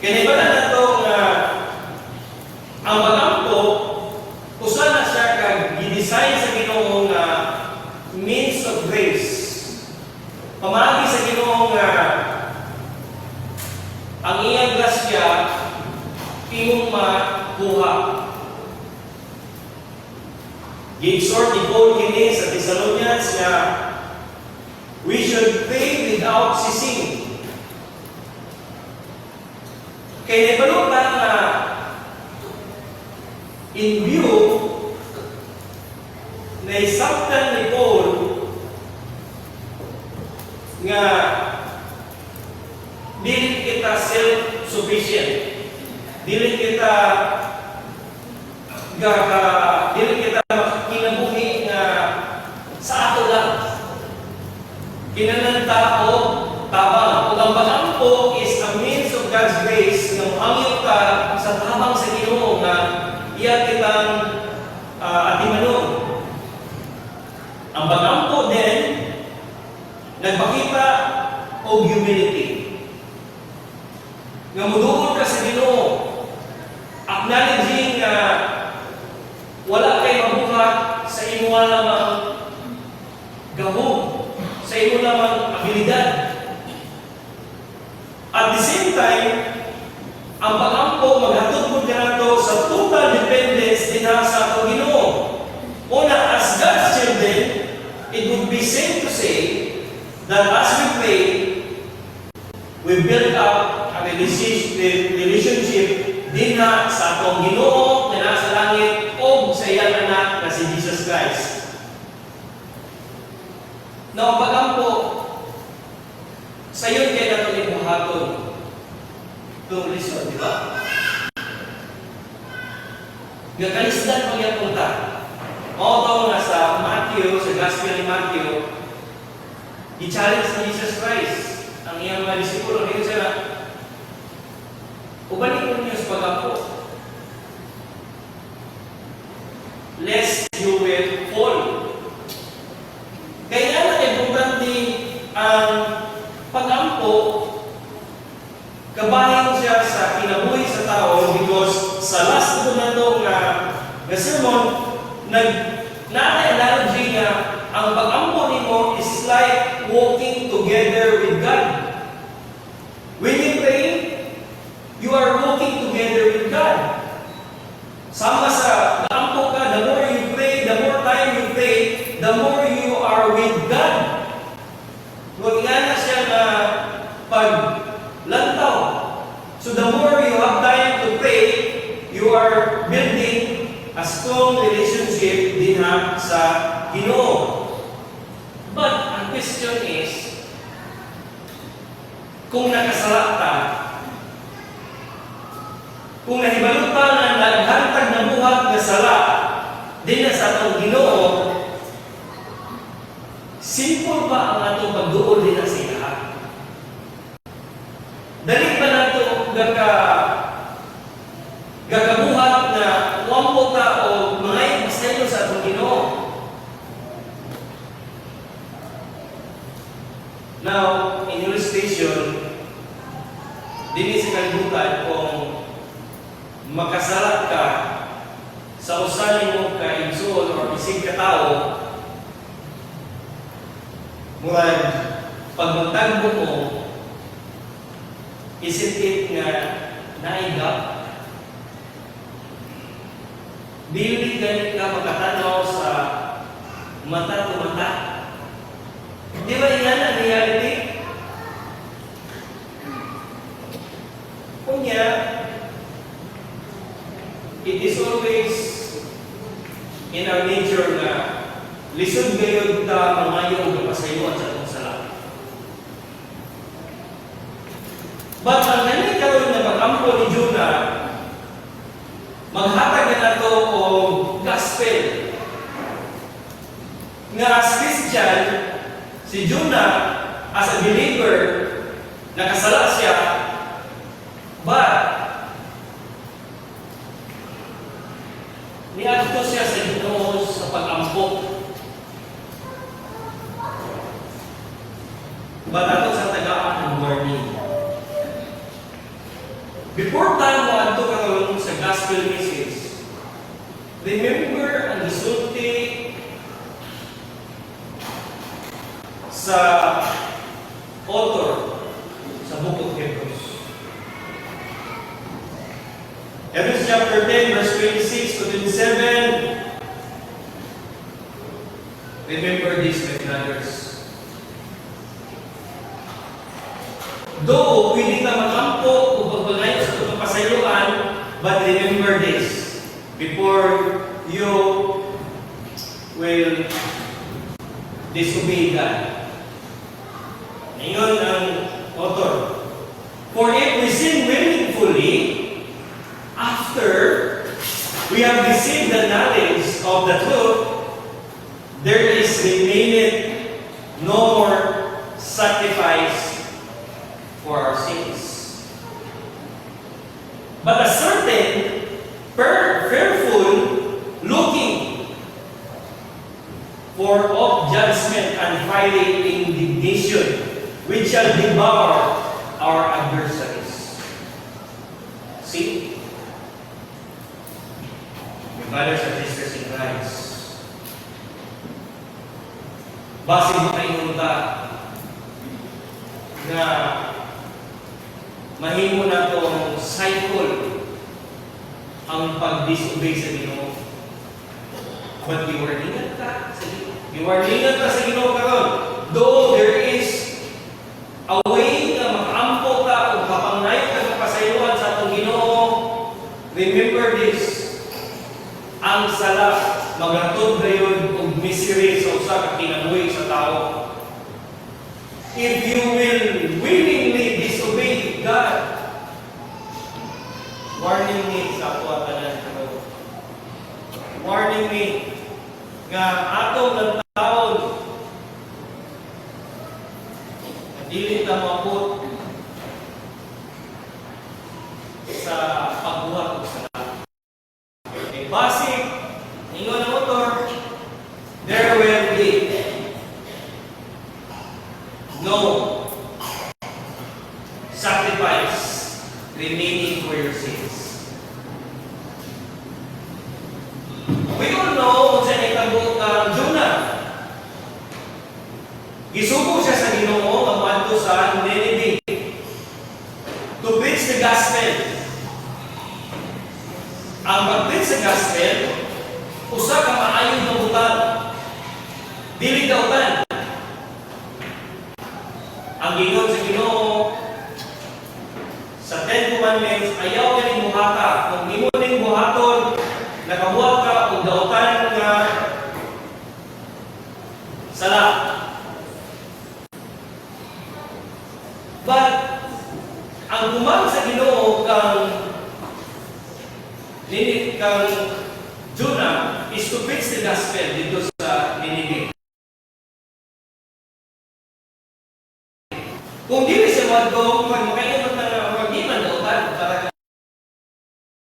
[SPEAKER 2] Kaya iba na ito nga ang pagampo, usa na siya kag i-design sa Ginoo nga means of grace. Pamagi sa Ginoo nga ang iyang grasya imong makuha. Gi-exhort ni Paul kini sa Thessalonians nga we should pray without ceasing. Kaya nabalutan na in view na isabtan ni Paul nga dili kita self-sufficient. Dili kita kinabuhi nga sa ato lang. Kinahanglan tao tabang. Ug ang pagampo is a means of God's grace nga mohangyo ka sa tabang sa Ginoo nga iya kitang atimanon. Ang pagampo din nagpakita og humility. Nga muduol ka sa Ginoo, acknowledging na wala kay mabuhat sa imo lamang gahom, sa imo lamang abilidad. At the same time, ang pagampo maghatod mo kanato sa total dependence din sa atong Ginoo. Una, as God's children, it would be safe to say that as we pray, we build up a relationship din na sa atong Ginoo na nasa langit o sa iyang anak na si Jesus Christ. Na ang pagampo sa iyo kaya nato ni buhaton itong lison, di ba? Gagalisdan pag yung punta. Although nasa Matthew, sa Gospel ni Matthew, i-challenge ni Jesus Christ ang iyang mga disipulo. Dito siya na, ubalik mo niyo sa pagampo. Lest you will fall. Kaya na importante ang pagampo, kabahin siya sa kinabuhi sa tao because sa last na ito nga sermon, nag-analogy nga ang pagampo nimo is like walking together with God. When you pray, you are walking together with God. Sama sa pagampo ka, the more you pray, the more time you pray, the more you are with God. Huwag nga na siya na paglantaw. So the more you have time building a strong relationship dinha sa Ginoo. But ang question is, kung nakasala ta, kung nahibalutan ang naghantag na buhat nga sala din sa atong Ginoo, simple ba ang atong pagduol din sa ilaha? Dali ba nato gagabuhat na wampo ta o mga masayo sa atong Ginoo? Now, in illustration, dili sa kalibutan kung makasalat ka sa usanin mo ka igsoon o isig ka tao, murag pagmagtagbo mo, isip it nga naigap, dili ganit ka makatanaw sa mata to mata. Di ba yan ang reality? Kunya, it is always in our nature na lisod gayod ta mangayo ng pasayuan sa atong sala. But ang ganyan karon na pag-ampo ni Jonah, maghatag na nato og gospel. Nga as Christian, si Jonah as a believer, nakasala siya, but niadto siya sa Ginoo sa pag-ampo. But ato sa tagaan ng warning. Before tayo moadto karon sa gospel message, remember ang gisulti sa author sa Book of Hebrews. Hebrews chapter 10, verse 26 to 27. Remember this, my brothers. Though pwede na makampo o pagpagayon sa itong pasayuan, but remember this, before you will disobey God. Ngayon ang author. For if we sin willfully, after we have received the knowledge of the truth, there is remained no more sacrifice for our sins, but a certain fearful looking for of judgment and fiery indignation, which shall devour our adversaries. See? My brothers and sisters in Christ, base mo kayo na mahimo na itong cycle ang pag-disobey sa Ginoo. But giwarningan ka sa Ginoo. Giwarningan ka sa Ginoo karon. Though there is a way na makaampo ka o kapangnayon ka sa pasayuan sa atong Ginoo, remember this. Ang sala magatod gayon og misery sa usa ka kinabuhi sa tao. If you will willingly disobey God, warning me sa ato tanan karon. Warning me nga atong nagtaon dili ta maabot sa pagbuhat sa okay, basic ingon ang author, there will be no sacrifice remaining for your sins. We all know kung saan itagod ng Jonah. Gisugo siya sa Ginoo ang madto sa Nineveh to preach the gospel. Ang pag-preach sa gospel, usa ka maayong kabutan. Dili kautan. Ang gingon sa Ginoo sa Ten Commandments, ayaw ka ning buhata. Kung imo ning buhaton, nakabuhat ka og daotan nga sala. But ang kumang sa Ginoo kang Jonah is to preach the gospel dito sa Nineveh. Kung dili siya madto, magkaingon na magiman daw para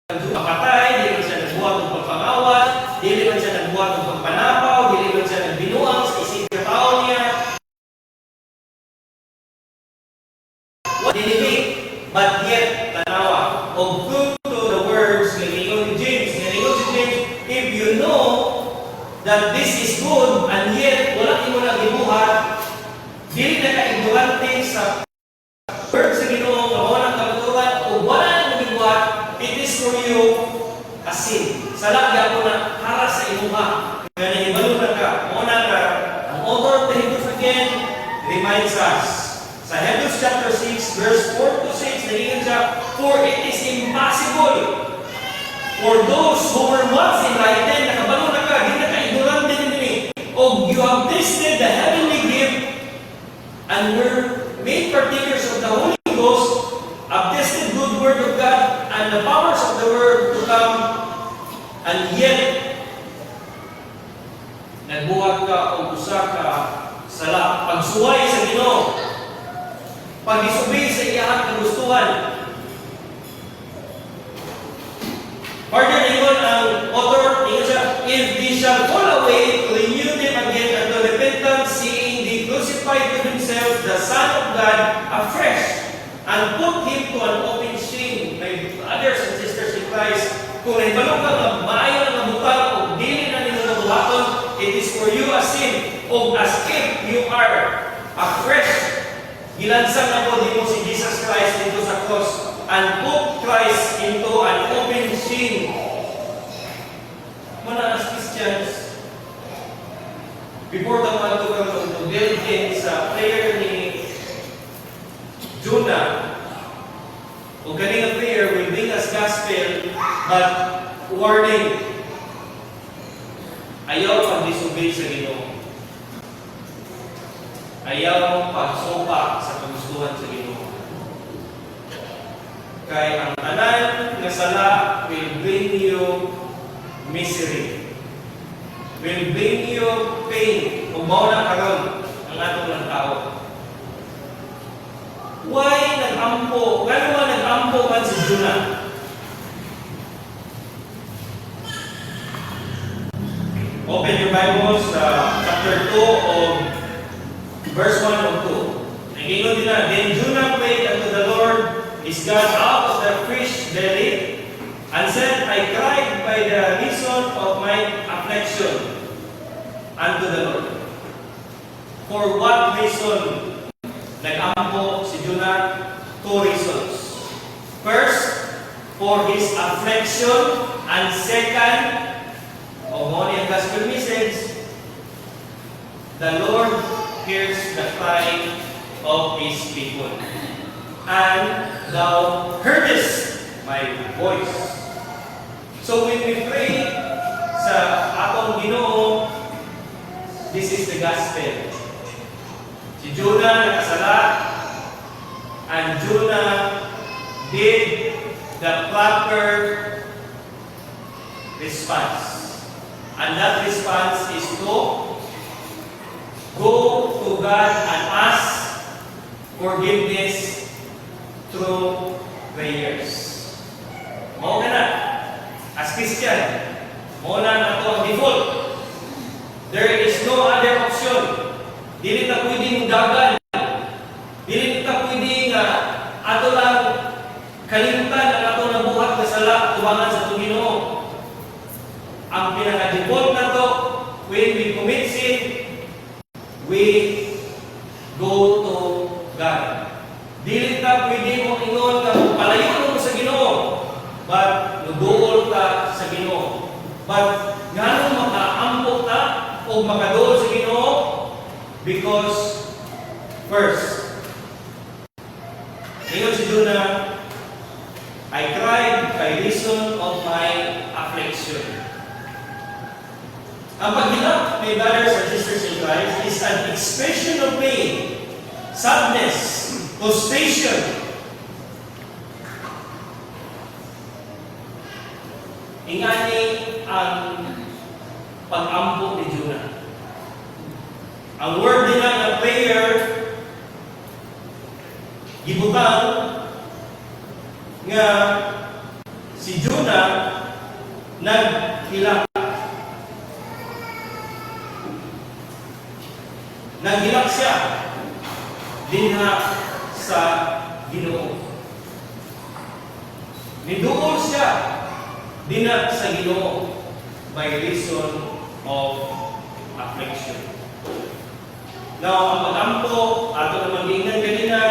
[SPEAKER 2] mapatay, dili man siya nagbuhat ng pagpangawat, dili man siya nagbuhat ng pagpanapaw, dili man siya nagbinuang sa isip ng tao niya. Nineveh, but yet tanawa. Og true to the words nga ingon ni James, if you know that this is good and yet wala imo na gibuhat, dili na ka-ignorante sa word sa Ginoo nga wala nang kabaturan o wala nang gibuhat, it is for you a sin. Sala gyapon na para sa imuha. Nga nahibalo na ka. Muna ka, ang author of the Hebrews again reminds us. Sa Hebrews chapter 6, verse 4 to 6, nagiging siya, for it is impossible for those who were once enlightened, nakabalo na ka, di na ka-ignorante din. O you have tasted the heavenly gift and were made partakers of the Holy Ghost, have tasted good word of God and the powers of the world to come, and yet nagbuhat ka o usa ka sala, pagsuway sa Ginoo, pag-disobey sa iyahang kagustuhan. Further, ingon ang author, ingon siya, if they shall fall away, to renew them again unto repentance, seeing they crucified to themselves the Son of God afresh, and put him to an open shame. My brothers and sisters in Christ, kung naibalo ka nga maayo na butang o dili na nila nabuhaton, it is for you a sin, o as if you are afresh. Gilansang na po din mo si Jesus Christ dito sa cross and put Christ into an open shame. Muna as Christians, before the man to come to build in sa prayer ni Jonah, o ganing prayer will bring us gospel, but warning, ayaw pag-disobey sa Ginoo. Ayaw pagsopa sa kagustuhan sa Ginoo. Kay ang tanan nga sala will bring you misery. Will bring you pain. Kung mao na karon ang atong lang tao. Why nag-ampo? Ngano man nag-ampo man si Jonah? Open your Bibles sa chapter 2 of verse 1 of 2. Nagingon din na, then Jonah prayed unto the Lord his God out of the fish belly, and said, I cried by the reason of my affliction unto the Lord. For what reason nag-ampo si Jonah? 2 reasons. First, for his affliction, and second, o mo niyang gospel message, the Lord hears the cry of His people, and thou heardest my voice. So when we pray sa atong Ginoo, this is the gospel. Si Jonah nakasala, and Jonah did the proper response. And that response is to go to God and ask forgiveness through prayers. Mao ka na. As Christian, mao na nato ang default. There is no other option. Dili ta pwedeng dagan. Dili ta pwedeng ato lang kalimutan ang ato ng buhat na sala tubangan sa Ginoo. Ang pinaka-default na to, when we commit sin, we go to God. Dili ta pwede mo ingon nga palayo mo sa Ginoo, but nuduol ta sa Ginoo. But ngano makaampo ta o makaduol sa Ginoo? Because first, ingon si Jonah, I cried by reason of my affliction.
[SPEAKER 1] Ang paghilak, my brothers and sisters in Christ, is an expression of pain, sadness, frustration. Ingani ang pag-ampo ni Jonah. Ang word nila na prayer, gibutang nga si Jonah naghilak. Naghilak siya dinha sa Ginoo. Niduol siya dinha sa Ginoo by reason of affliction. Now, ang pag-ampo, ato naman giingnan kanina,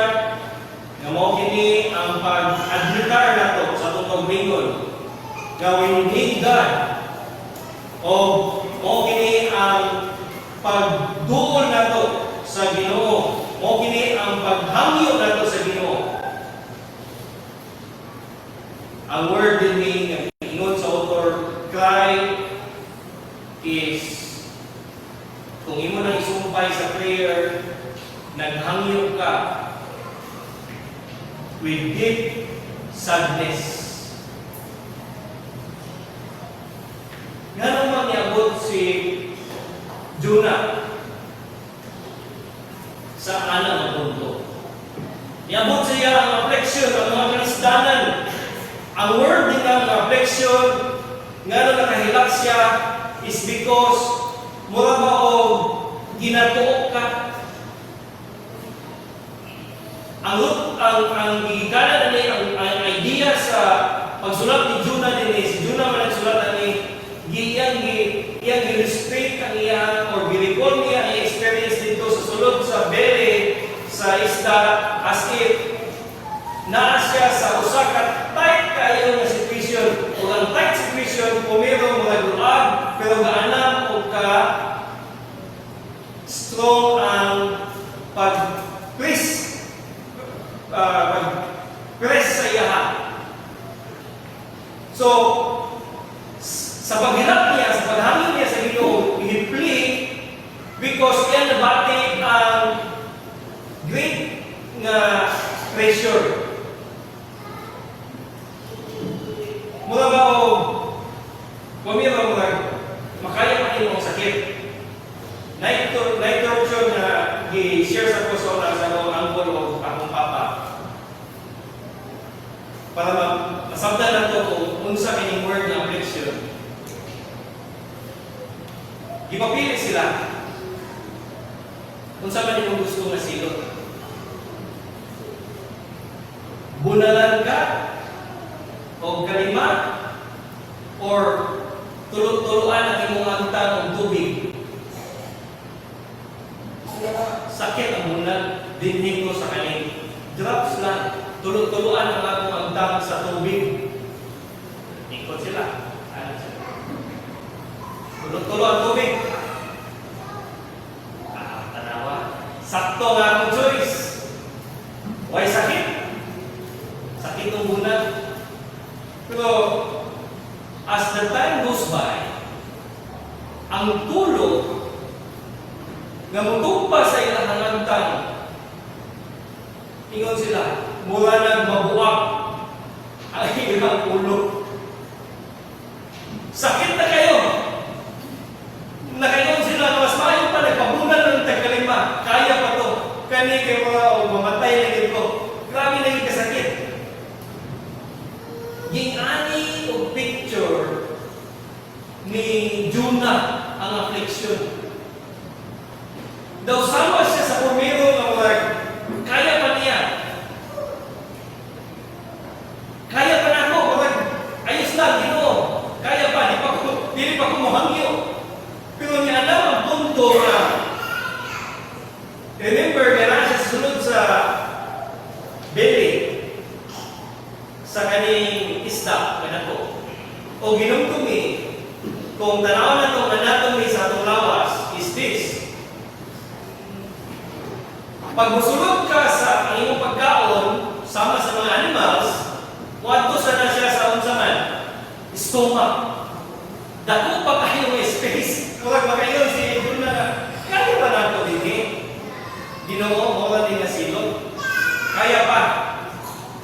[SPEAKER 1] nga mao kini ang pag-admitar nato sa tutong lingkod. Nga we need God. O mao kini ang pagduol nato sa Ginoo. Mao kini ang paghangyo nato sa Ginoo. Ang word din ni ingon sa author, cry is kung imo nang isumpay sa prayer, naghangyo ka with deep sadness. Nga naman niabot si Jonah sa anang punto. Niabot siya ang affliction, ang mga kanisdanan. Ang word din ng affliction, nga nung nakahilak siya, is because mura ba o ginatuok ka? Ang gigikanan ni ang idea sa pagsulat ni Jonah din si Jonah man nagsulat ni iyang gi-illustrate ang iyang or gi-recall niya ang experience dito sa sulod sa bere sa isda as if naa siya sa usa ka tight kayo nga situation o ang tight situation pumiro mga luag pero gaanam o ka strong ang pag-press sa iyaha. So, sa paghilak niya, sa paghangin niya sa Ginoo, i-plead because yan nabati ang great nga pressure. Mula ba o pumiro mga makaya pa rin ang sakit. Night torture na i-share sa puso na sa akong angkol o akong papa. Para masabdan na ito kung unsa kining word na affliction. Gipapili sila. Unsa man imong gusto nga silot. Bunalan ka o kalima or tulot-tuluan ang imong antang og tubig. Sakit ang bulan, dinhin ko sa kaning drops lang. Tulot-tuluan ang akong antang sa tubig. Ikot sila. Ano sila? Tulot-tulo ang tubig. Tanawa. Sakto nga akong choice. Why sakit? Sakit ang bulan. Pero, as the time goes by, ang tulog nga mutugpa sa ilang hangantang, ingon sila, mula nang mabuwag ang ilang ulo. Sakit na kayo. Nakayon sila, mas maayo pa, nagpabunan ng tagkalima. Kaya pa to. Kani kayo mga o mamatay na ito. Grabe na yung kasakit. Gingani o picture ni Jonah ang affliction. Daw sama siya sa pumiro ng word. Kaya pa niya. Kaya pa na ako. Ayos lang, Ginoo. Kaya pa. Dili pa ko mahangyo. Pero niya alam ang punto na remember nga na siya sunod sa belly sa kaning isda kanako. O ginugtumi kung tanaw na itong anatomy sa atong lawas is this. Pag musulod ka sa iyong pagkaon sama sa mga animals, wadto sana siya sa unsa man stomach. Dako pa kayo may space.
[SPEAKER 2] Murag makaingon si Edwin na, kaya ba nato din eh? Ginoo, mura din na silot. Kaya pa.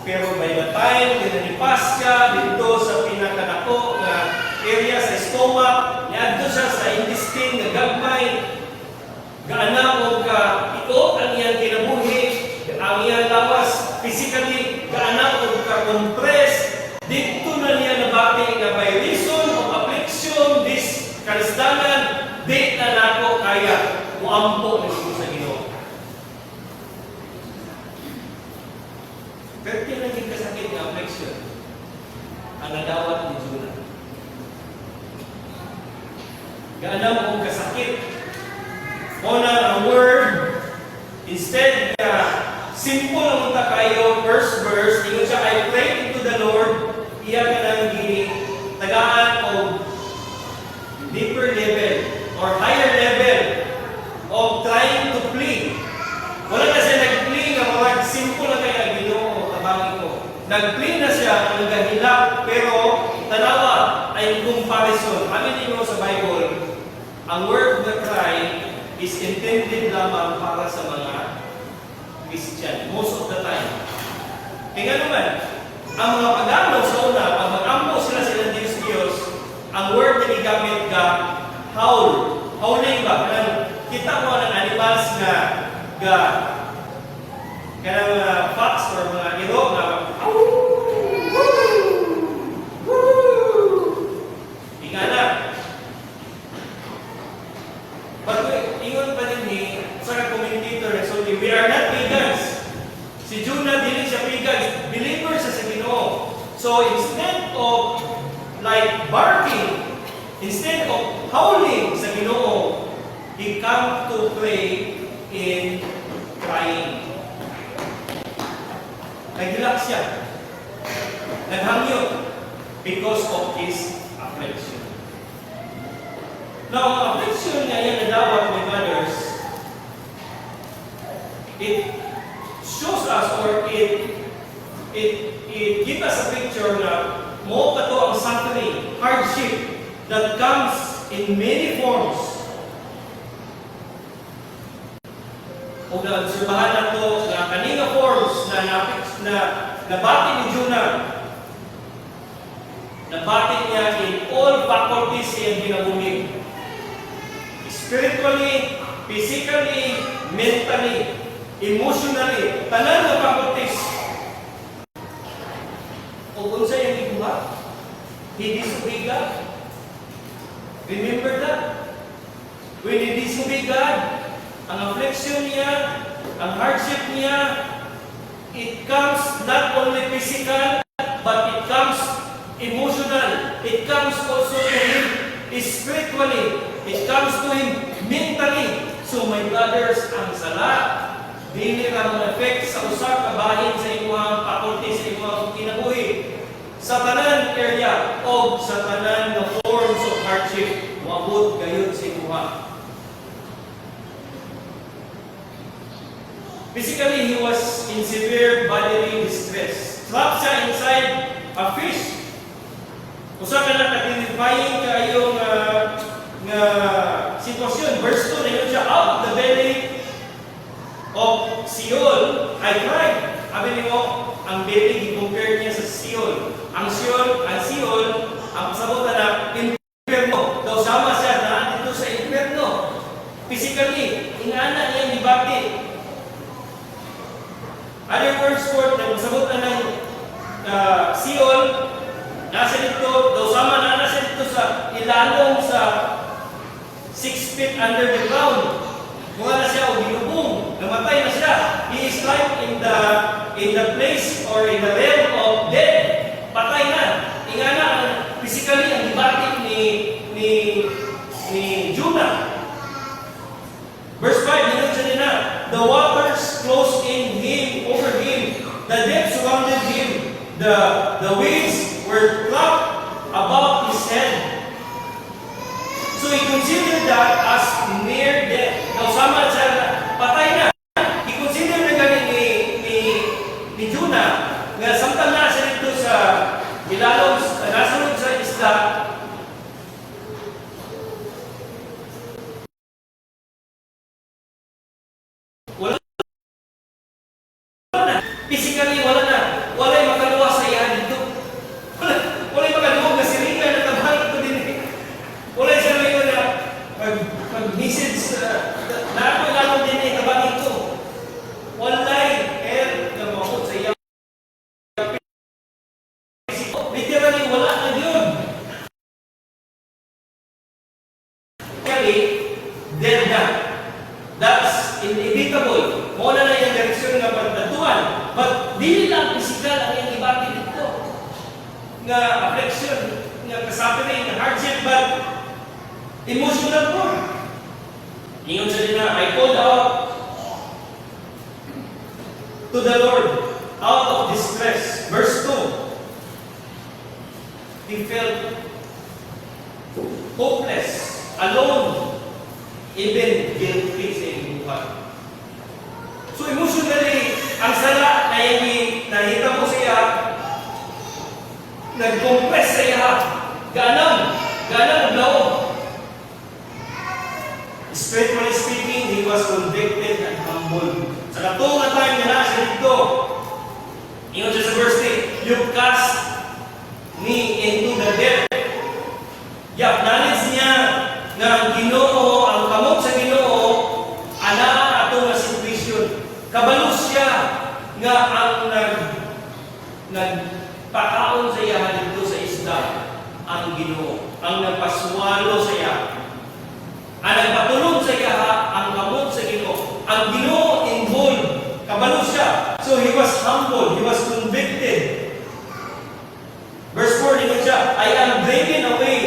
[SPEAKER 2] Pero by the time, dinanipas ka dito sa pinakanako na area sa stomach, niadto siya sa intestine nga gagmay, gaana o ka ito ang iyang kinabuhi, ang iyang lawas, physically, gaana o ka compress, dito na niya nabati nga by reason of affliction, this karisdanan, di na nako kaya muampo nito sa Ginoo. Pero naging kasakit ng affliction ang nadawat ni Jonah. Gaanam kung kasakit. Una ang word, instead na simple ang unta kayo, first verse, ingon siya, I prayed into the Lord, iya ka nang tagaan o deeper level or higher level of trying to plead. Wala na siya nag-plead na mga simple na kaya Ginoo, tabangin ko. Nag-plead na siya, nagahilap, pero tanawa ay comparison. Amin niyo sa Bible, ang word na cry is intended lamang para sa mga Christian, most of the time. Kaya naman, ang mga pagano sa una, pag mag-ampo sila sa Diyos, ang word na igamit ka, howl. Howling ba? Kita mo ng animals na kanang mga fox or mga iro na ingana. But ingon pa din ni sa commentator na so we are not pagans. Si Jonah dili siya pagans, believer siya sa Ginoo. So instead of like barking, instead of howling sa Ginoo, he come to pray in crying. Naghilak siya. Naghangyo because of his affliction. Now, ang affliction niya yan nadawat, my brothers, it shows us or it gives us a picture na mo ka to ang suffering, hardship that comes in many forms. O na-obserbahan na to na kanina forms na nabati ni Jonah. Nabati niya in all faculties siyang ginabuhi. Spiritually, physically, mentally, emotionally, tanan na faculties. O kung sa'yo yung iguha, he disobeyed God. Remember that? When he disobeyed God, ang affliction niya, ang hardship niya, it comes not only physical, but it comes emotional. It comes also to him spiritually. It comes to him mentally. So my brothers, ang sala, dili ra mo effect sa usa ka bahin sa imong faculty sa imong kinabuhi. Sa tanan area o sa tanan nga forms of hardship, moabot gayud sa imuha. Physically, he was in severe bodily distress. Trapped siya inside a fish. Usa ka na ka-identifying kayong nga sitwasyon. Verse 2, na siya, out of the belly of Sheol, I cried. Sabi niyo, ang belly, i-compare niya sa Sheol. Ang Sheol, ang sabutan na inferno. Daw sama siya na dito sa inferno. Physically, ingana niya dibati. Other words for nagsabutan ng Sheol, nasa dito, daw sama na nasa dito sa ilalong sa 6 feet under the ground. Mula na siya o binubong, namatay na siya. He is like in the place or in the realm of death. Patay na. Ingana, physically, ang dibati ni Jonah. Verse 5, dito siya na, the waters closed in him, over him. The depth surrounded him. The waves were clapped about his head. So he considered that as near death. Now, sama siya na, patay na. He considered na galing ni Jonah, nga samtang nasa dito sa ilalong, nasunod sa isla, affliction, nga suffering, hardship, but emotional po. Ingon sa din na, I called out to the Lord out of distress. Verse 2. He felt hopeless, alone, even guilty sa inyong buhay. So emotionally, ang sala na yung nakita mo siya, nag-compress siya, ganang loob. Spiritually speaking, he was convicted and humbled. Sa katong na time niya na siya dito, ingon siya sa verse 3, you cast me into the depth. Acknowledge niya na ang Ginoo, ang kamot sa Ginoo, ana ato nga situation. Kabalo siya nga ang nagpakaon sa iya dito sa isda, ang Ginoo, ang nagpaswalo sa iya. Ang nagpatulog sa iya, ang kamot sa Ginoo. Ang Ginoo involved, kabalo siya. So he was humble, he was convicted. Verse 4, dito siya, I am driven away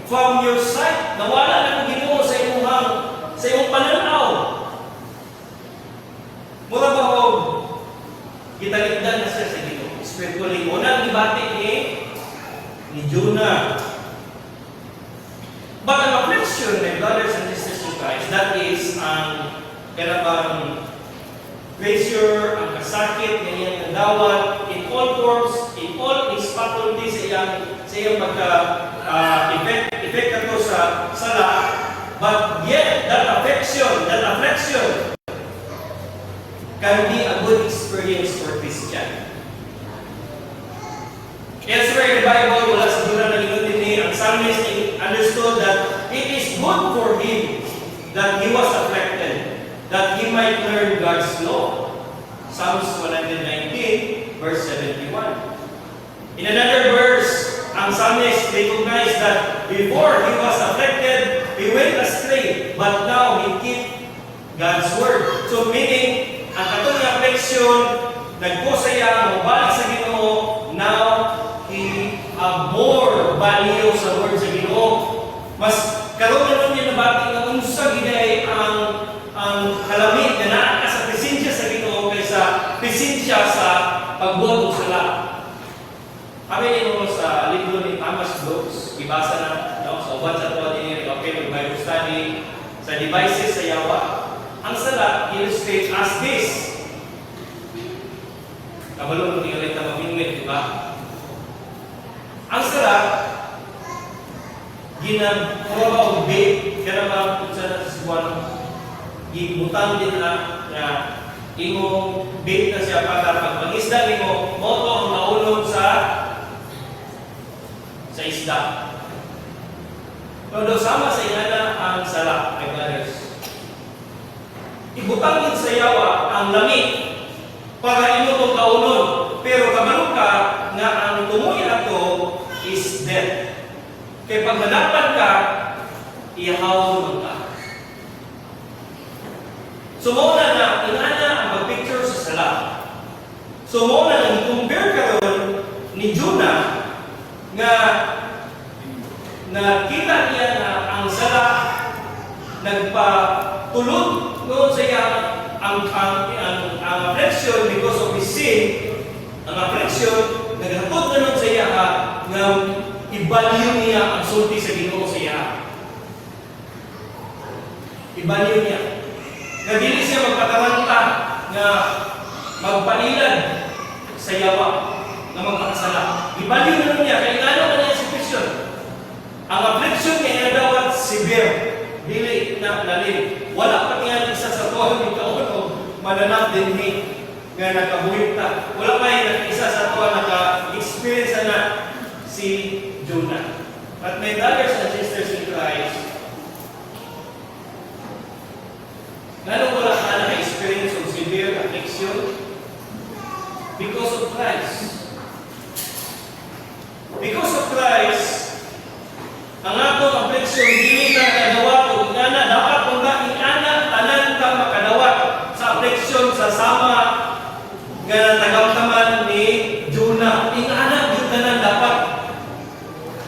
[SPEAKER 2] from your sight. Nawala na ang Ginoo sa iyong pananaw. Mura ba ho, gitaligdan na siya sa Ginoo. Spiritually, unang ibati ni Jonah. But ang affliction, my brothers and sisters in Christ, that is ang kanabang pressure, ang kasakit, ganyan ang dawat, in all forms, in all its faculties sa iyang effect ito sa sala. But yet, that affliction can be a good experience for Christian. Elsewhere in the Bible, wala sa dura ng ingon din ang psalmist understood that it is good for him that he was afflicted, that he might learn God's law. Psalms 119, verse 71. In another verse, ang psalmist recognized that before he was afflicted, he went astray, but now he keep God's word. So meaning, ang katong affliction, nagkusaya, mabalik sa Ginoo, now he have more value sa word sa Ginoo. Mas karon na niya nabati nga unsa gid ang kalamit na naa sa presensya sa Ginoo kaysa presensya sa pagbuhat og sala. Kami mo sa libro ni Thomas Brooks, ibasa na sa uban sa tuwa din okay ng Bible study sa devices sa yawa. Ang sala illustrates as this. Kabalo mo ni ulit na mamingwit, di ba? Ang sala ginagawa og bait kana ba sa suwan gibutang din na imong bait na siya para pag mangisda nimo mo to ang maulog sa isda. Pero sama sa inana ang sala, my brothers. Ibutang din sa yawa ang lamig para imo tong kaulog. Pero kabalo ka nga ang tumuy ato is death. Kaya pag hanapan ka, ihawon ka. So muna na, inana ang pag-picture sa sala. So muna na, i-compare karon ni Jonah nga nakita niya na ang sala nagpatulog noon sa iya ang affliction because of his sin. Ang affliction naghatod na noon sa iya nga i-value niya ang sulti sa Ginoo sa iya. I-value niya. Nga dili siya magpataranta nga magpanilan sa yawa nga magpakasala. I-value na niya kaya ano na niya sa affliction. Ang affliction niya dawat severe, dili na lalim. Wala pa nga isa sa tuwa ni kauno mananap din ni nga nakabuhit ta. Wala pa yung isa sa tuwa naka-experience na si Jonah. But my brothers and sisters in Christ, lalo wala ka naka-experience of severe affliction because of Christ. Because of Christ, ang atong affliction dili ka nakadawa o ingana dapat kung ka ingana tanan ka makadawa sa affliction sa sama nga tagamtaman ni Jonah. Ingana gyud tanan dapat.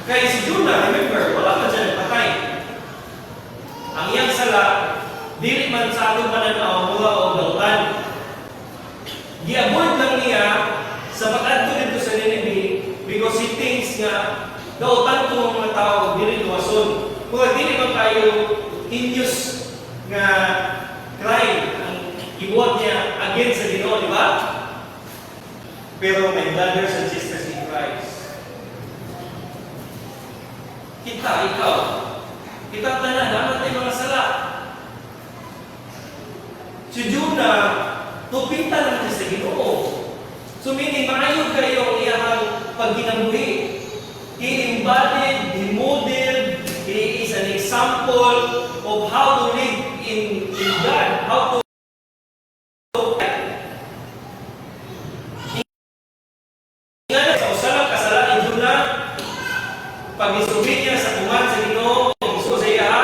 [SPEAKER 2] Kaya si Jonah, remember, wala pa siya nagpatay. Ang iyang sala, dili man sa atong pananaw, mga o dautan. Giabot lang niya sa pag-adto dito sa Nineveh because he thinks nga dautan ko mga tao, dili luwason. Kung dili man tayo heinous nga crime ang ibuhat niya against sa Ginoo, di ba? Pero my brothers and sisters in Christ, ikaw, tanan, dapat tayo mga sala. Si Jonah, tupinta lang siya sa Ginoo. So meaning, maayon kayo ang iyang pagkinabuhi. He embodied, he modeled, he is an example of how to live in God, how to sa usalang kasalanan ni Jonah, pag-isubin niya sa kuman sa Ginoo, gusto sa iya,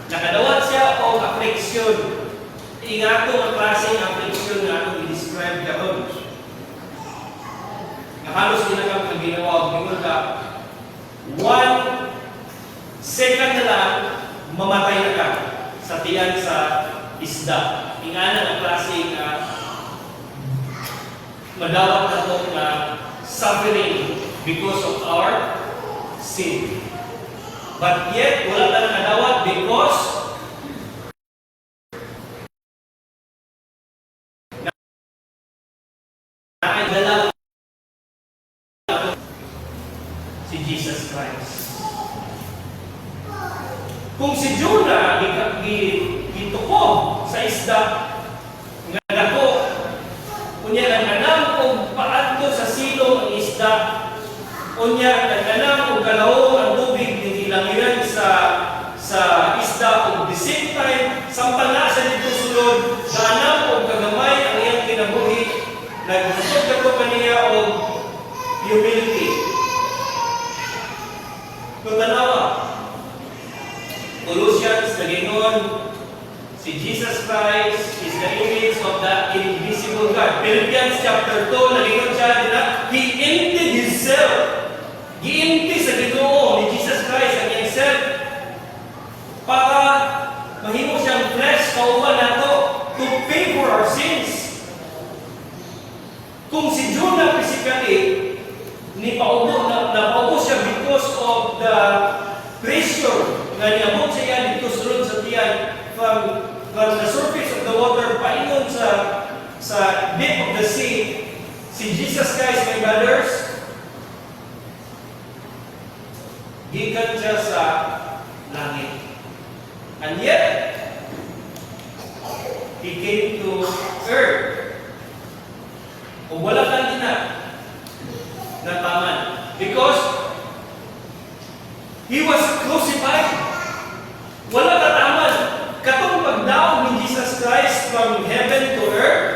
[SPEAKER 2] nakadawat siya o affliction. Ingato ang klaseng affliction na atong i-describe karon. Na halos ginagam ang ginawa og gingon ka 1 second na lang mamatay na ka sa tiyan sa isda. Ingana ang klaseng madawat na ito na suffering because of our sin. But yet, wala na nakadawat because naidala si Jesus Christ. Kung si Jonah gitukob sa isda nga dako, unya naghanam og paadto sa silong ang isda, unya naghanam og kalaho ang tubig nilangiran sa isda ug the same time samtang na sa dito sulod ganam og kagamay ang iyang kinabuhi, nagsusod kato kaniya og humility. Kung tanawa, Colossians nagingon, si Jesus Christ is the image of the invisible God. Philippians chapter 2, nagingon siya na He emptied Himself. Gi-empty sa Ginoo ni Jesus Christ ang Himself para mahimo siyang flesh kauban nato to pay for our sins. Kung si Jonah physically napaubo siya because of the pressure nga niabot siya dito sulod sa tiyan from the surface of the water paingon sa depth of the sea. Si Jesus Christ, my brothers, gikan siya sa langit. And yet, He came to earth. Kung wala kang na taman. Because He was crucified. Wala kataman. Katong pagdaog ni Jesus Christ from heaven to earth,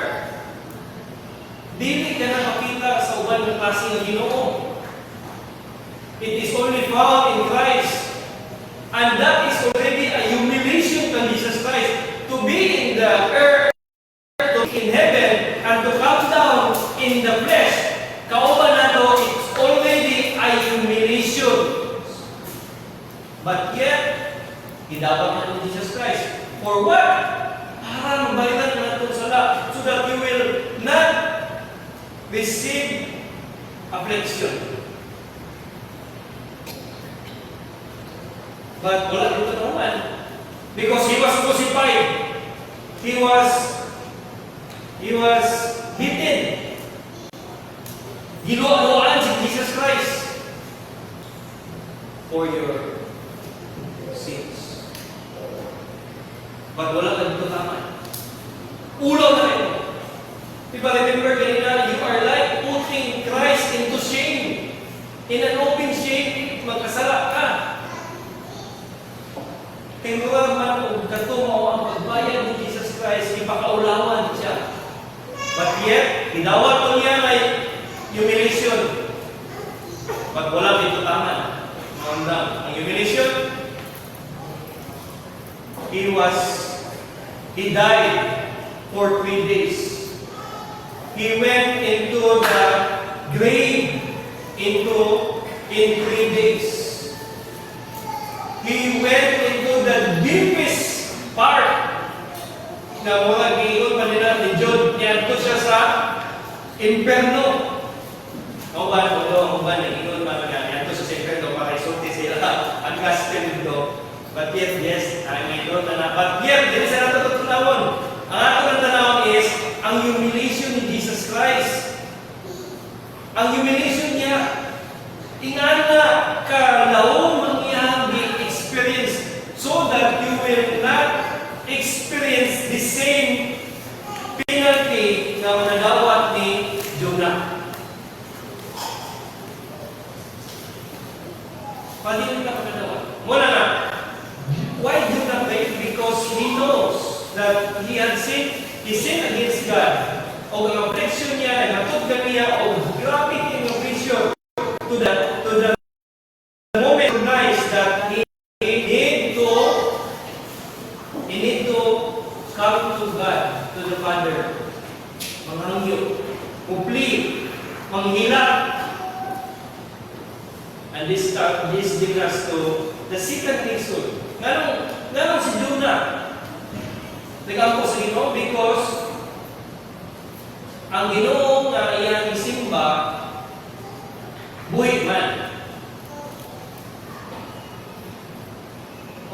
[SPEAKER 2] dili ka na makita sa uban ng klase ng Ginoo. It is only found in Christ. And that is already a humiliation to Jesus Christ. To be in the earth, to be in heaven, and to come down in the flesh, kauban na to, it's already a humiliation. But yet, idawat na ni Jesus Christ. For what? Para mabayaran na itong sala, so that you will not receive affliction. But wala dito naman. Because He was crucified. He was beaten. Giluwa-luwaan si Jesus Christ for your sins. But wala ka dito tama. Ulaw na kayo. Diba, remember kanina, you are like putting Christ into shame. In an open shame, magkasala ka. Tingnan man kung katumaw ang pagbayad ni Jesus Christ, ipakaulawan siya. But yet, hinawat ko niya ay humiliation. But wala dito tama. Ang humiliation, He died for 3 days. He went into the grave, into in 3 days. He went into the deepest part na mga giingon pa nila ni John, niyanto siya sa imperno. O ba, nag-ingon pa nga, niyanto siya sa imperno para isulti sila ang gospel dito. But yet, yes, may doon na. But yet, din sa natutunawon. Ang ato ng tanawon is, ang humiliation ni Jesus Christ. Ang humiliation niya, ingana ka laon ang iyang experience so that you will not experience the same penalty na nadawat ni Jonah. Pwede ka pagkadawat. Muna na, why Jonah failed? Because he knows that he had sinned, he sinned against God. O ang affliction niya, naghatod ka niya, o grabe yung affliction to the moment recognize that he need to come to God, to the Father. Manghangyo, mupli, manghilak. And this brings us to the second reason. Ganong si Jonah nag-ampo sa Ginoo because ang Ginoo nga iyang isimba buhi man.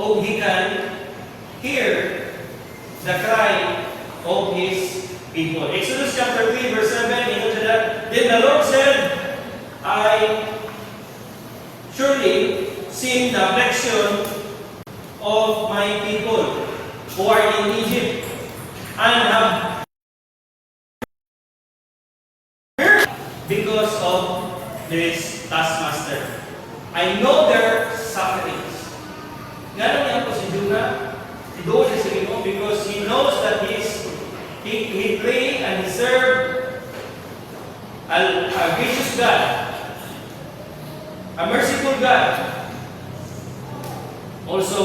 [SPEAKER 2] O he can hear the cry of his people. Exodus chapter 3 verse 7, ito to that. Then the Lord said, I surely seen the affliction of my people who are in Egypt and have heard because of this taskmaster. I know their sufferings. Ngayon niya po si Jonah, doon siya sa Ginoo because he knows that he pray and he serve a gracious God, a merciful God, also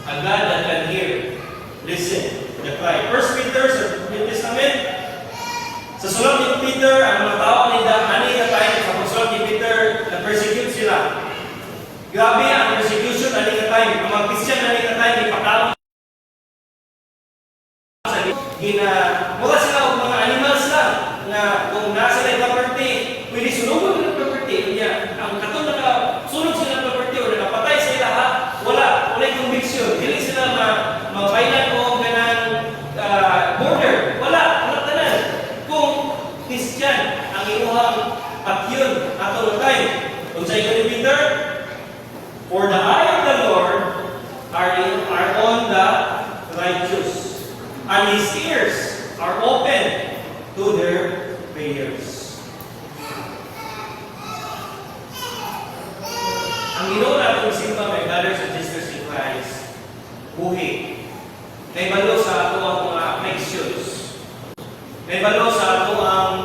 [SPEAKER 2] a God that can hear, listen, the cry. First Peter sa New Testament, sa sulat ni Peter, ang mga tao ni tayo sa pagsulat ni Peter, na-persecute sila. Grabe ang persecution na tayo. Ang mga Christian na tayo, ipakaw mula sila o mga animals lang na kung nasa sila yung property, pwede sunugod ng property. Ang katong nakasunod sila ng property o nakapatay sila, wala yung conviction. Hindi sila mapailan o ganang border. Wala tanan. Kung Christian ang inuhang patyon ato ng time. Kung sa ikaw ni Peter, for the eye of the Lord are on the righteous, and His ears are open to their prayers. Ang Ginoo natin simba, my brothers and sisters in Christ, buhi. Naibalo sa ato ang mga afflictions. Naibalo sa ato ang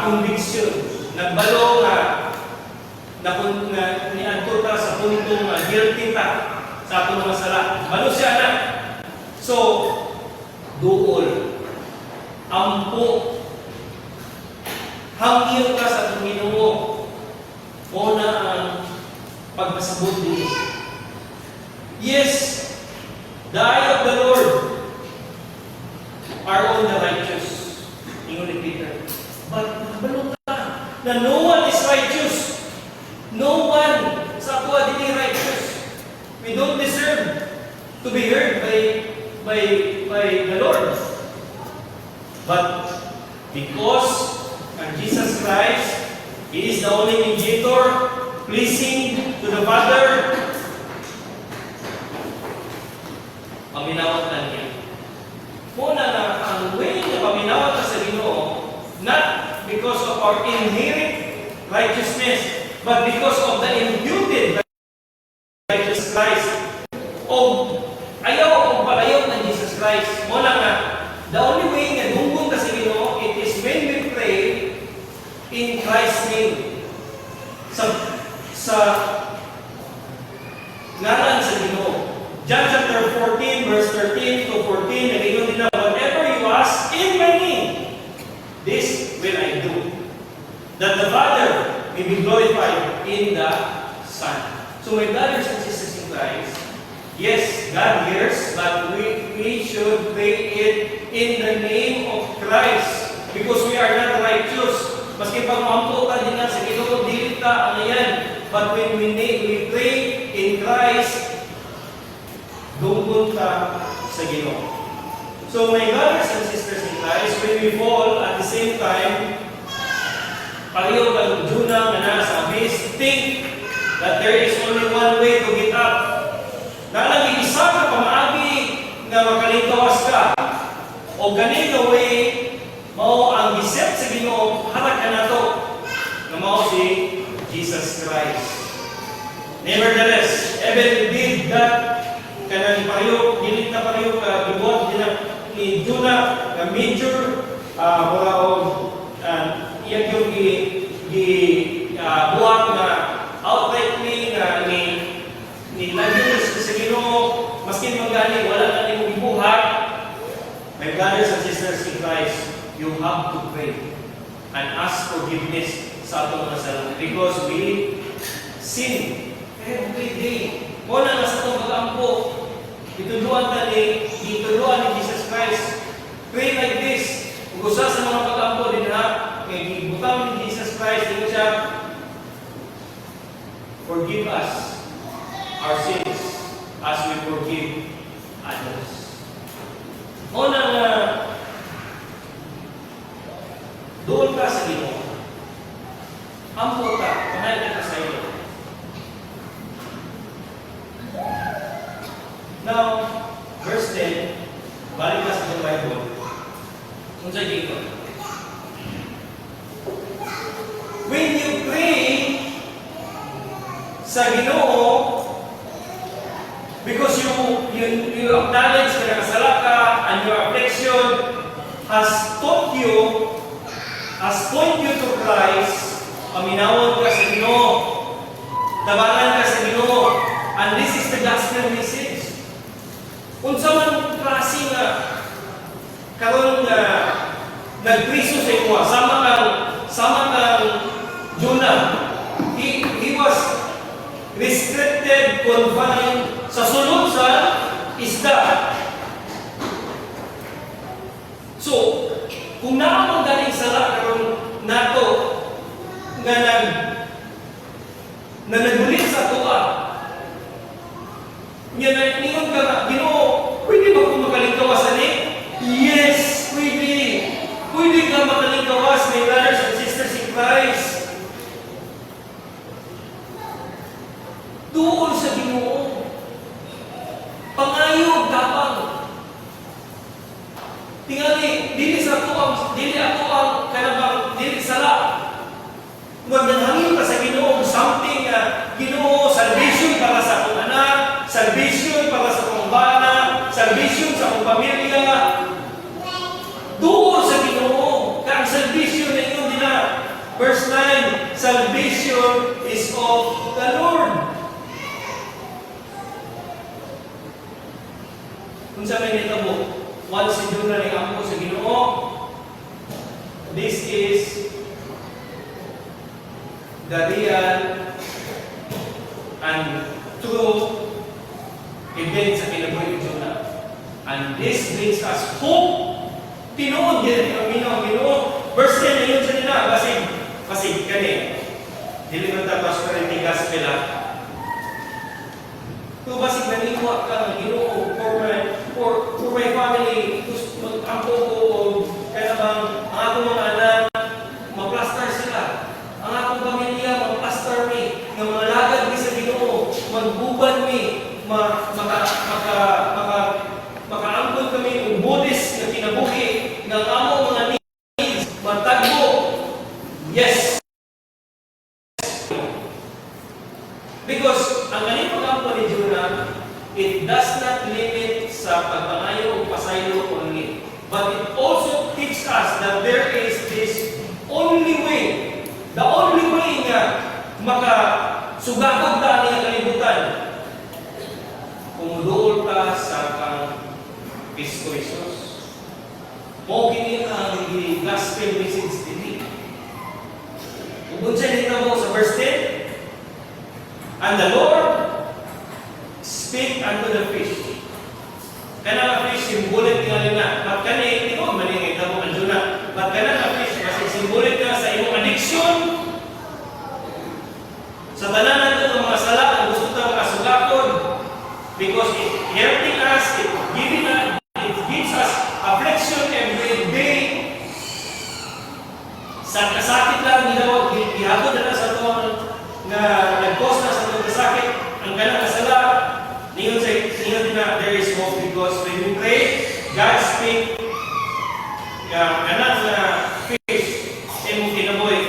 [SPEAKER 2] convictions. Nagbalo nga niadto ta sa puntong guilty ta sa ato mga sala. Balo siya na. So, duol, ampo, hangyo ka sa itong Ginoo. Una ang pagpasabot din. Yes, the eye of the Lord are on the righteous. Ingon ni Peter. But nabalo ka na no one is righteous. No one sa ato din righteous. We don't deserve to be heard by the Lord. But because Jesus Christ, He is the only mediator, pleasing to the Father, paminawat na niya. Muna na ang way na paminawat na sa Ginoo, not because of our inherent righteousness, but because of the imputed righteousness Christ. Ayaw o palayaw ng Jesus Christ. Muna nga, the only way na dunggong ka sa Ginoo, it is when we pray in Christ's name. Sa ngalan sa Ginoo. John chapter 14, verse 13 to 14, nag-ingon nila, whatever you ask in my name, this will I do, that the Father may be glorified in the Son. So my brothers and sisters in Christ, yes, God hears, but we should pray it in the name of Christ because we are not righteous. Maski pag maampo ka din nga sa Ginoo, dili ta ang yan. But when we pray in Christ, dungkon ka sa Ginoo. So my brothers and sisters in Christ, when we fall at the same time, pareho kang Jonah nga nasa abyss, think that there is only one way to get up. Nalang isa ka pamaagi nga makalingkawas ka. O ganito way, mao ang giset sa Ginoo, hatag ka na to, na mao si Jesus Christ. Nevertheless, even did that, kanang pareho, dilit na pareho ka, gibuhat ni Jonah, na major, mula o, iyan yung buhat na outrightly nga ni Lagos sa Ginoo, maski magani, wala na niyong ibuhat. My brothers and sisters in Christ, you have to pray and ask forgiveness sa atong mga sarili because we sin every day. Muna na sa itong mag-ampo, ituluan ni Jesus Christ. Pray like this. Kung gusto sa mga pag-ampo din ha, butang ni Jesus Christ, dito siya, forgive us our sins as we forgive others. Muna nga, doon ka sa Ginoo. Ampo ka, panayin ka sa iyo. Now, verse 10, balik ka sa Bible. Kung sa dito. When you pray sa Ginoo, because you acknowledge na nakasala ka and your affliction has taught you, has point you to Christ, paminawon ka sa Ginoo, tabangan ka sa Ginoo, and this is the gospel message. Unsa man klase nga karon nga nagpriso sa imo, sama kang Jonah. He was restricted, confined sa sulod sa isda. So, kung naamang galing sala karon nato nga nagbulit sa tuwa, niya na ningon ka nga, Ginoo, pwede ba kung makalingkawas ani? Yes, pwede. Pwede ka makalingkawas, my brothers and sisters in Christ. Doon sa Ginoo. Pangayo, tapang. Tingali, dili ako ang kanabang, dili sala. Magdanhangin ka sa Ginoo, something na Ginoo, salvation para sa akong anak, salvation para sa akong bana, salvation sa akong pamilya. Doon sa Ginoo, kang salvation na inyo nila. Verse 9, salvation is of the Lord. Kung sa may nitabo, once si Jonah na ang sa Ginoo, this is the real and true event sa kinabuhi ni Jonah. And this brings us hope. Tinuod yan ang Ginoo. Verse 10 na yun sa nila. Basig, kani. Dili man tapos pa rin gospel ha. Kung basig naniwa ka ng Ginoo for my family, mag-ampo ko o kaya bang ang akong mga anak, mag-plaster sila. Ang akong pamilya, mag-plaster me. Ng mga lagad mi sa Ginoo, magbuban mi, makaambon kami ng Buddhist na kinabuhi ng amo mga needs, matagbo. Yes. Because ang galing pag-ampo ni Jonah, it does not limit sa pagpangayo o pasaylo only. But it also teaches us that there is this only way, the only way nga makasugakod ta niya kalibutan. Kumuduol ka sa kang Kristo Jesus. Mo kini ang gospel message din. Kung siya dito mo sa verse And the Lord speak unto the fish. Kana fish symbolic nga nila. But kani ito maningay mo kanjuna. But kana fish kasi symbolic nga sa imong addiction. Sa tanan nato ng mga sala ang gusto ta makasugakod because it hurting us, it gives us affliction every day. Sa kasakit lang ginawa, gihapon na sa tuwang na nag-cause na sa tuwang kasakit ang kanang kasala. Niyon na there is hope because when we pray, God speak kanang fish imong kinaboy.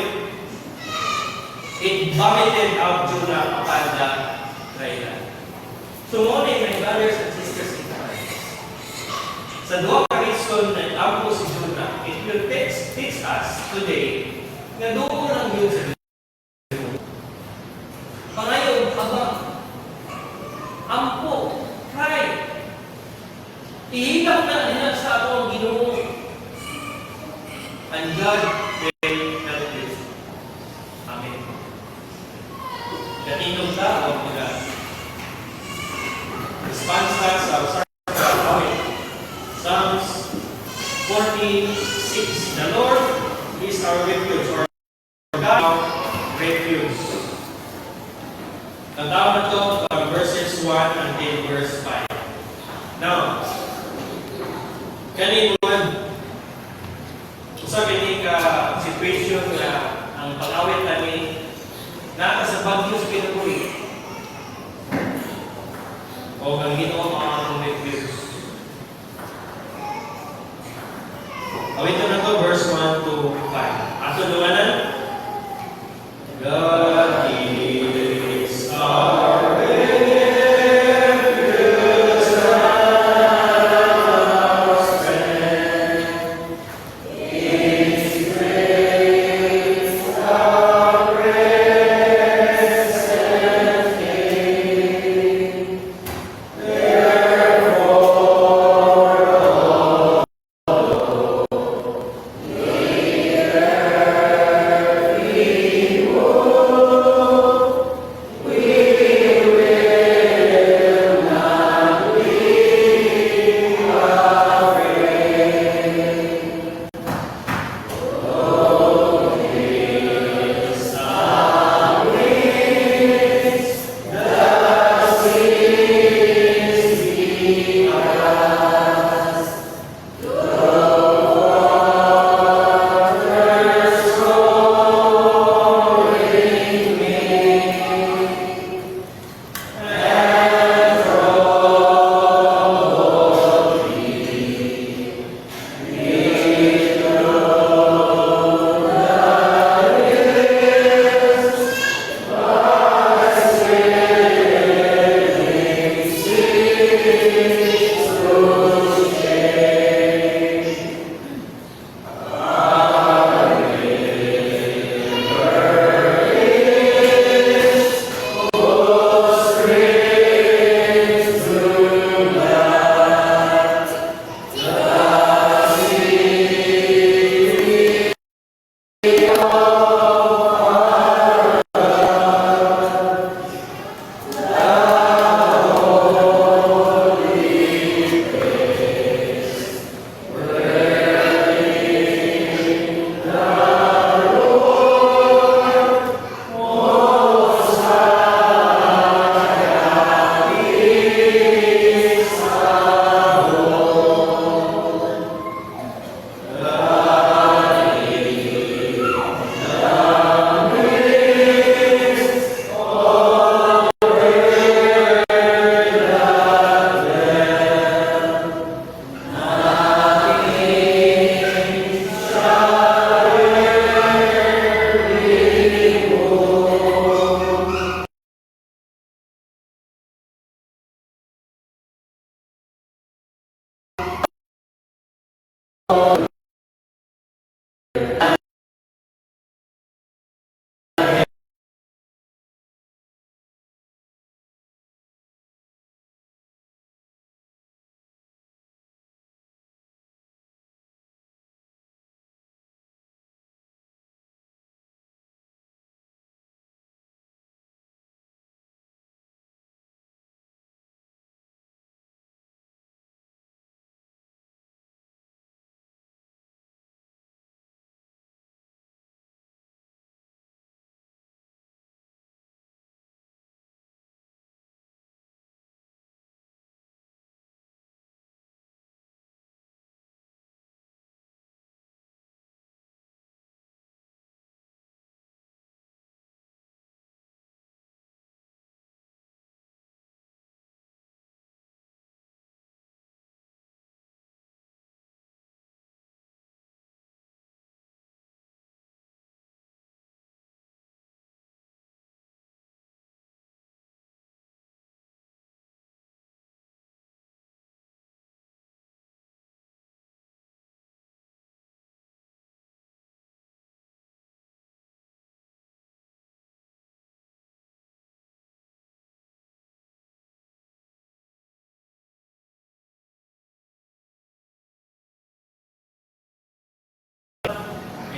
[SPEAKER 2] It vomited out Jonah upon the dry land. So morning, my brothers and sisters in Christ, sa duwa ka reason na ampo si Jonah, it will teach us today na doon lang yun sa Diyos. Pangayon, habang ampo, cry, ihigap na nila sa ato ang Ginoo. And God will help you. Amen. Gatinong tao nila. Responses of Psalms 46. The Lord is our refuge, or God our refuge. Ang tawag na ito from verses 1 until verse 5. Now, kanina sa kining situation na ang pag-awit namin sa bagyo sa kinabuhi o ang Ginoo mga atong refuge. Awit na to verse 1 to 5. Ato dumanan. God is our
[SPEAKER 3] There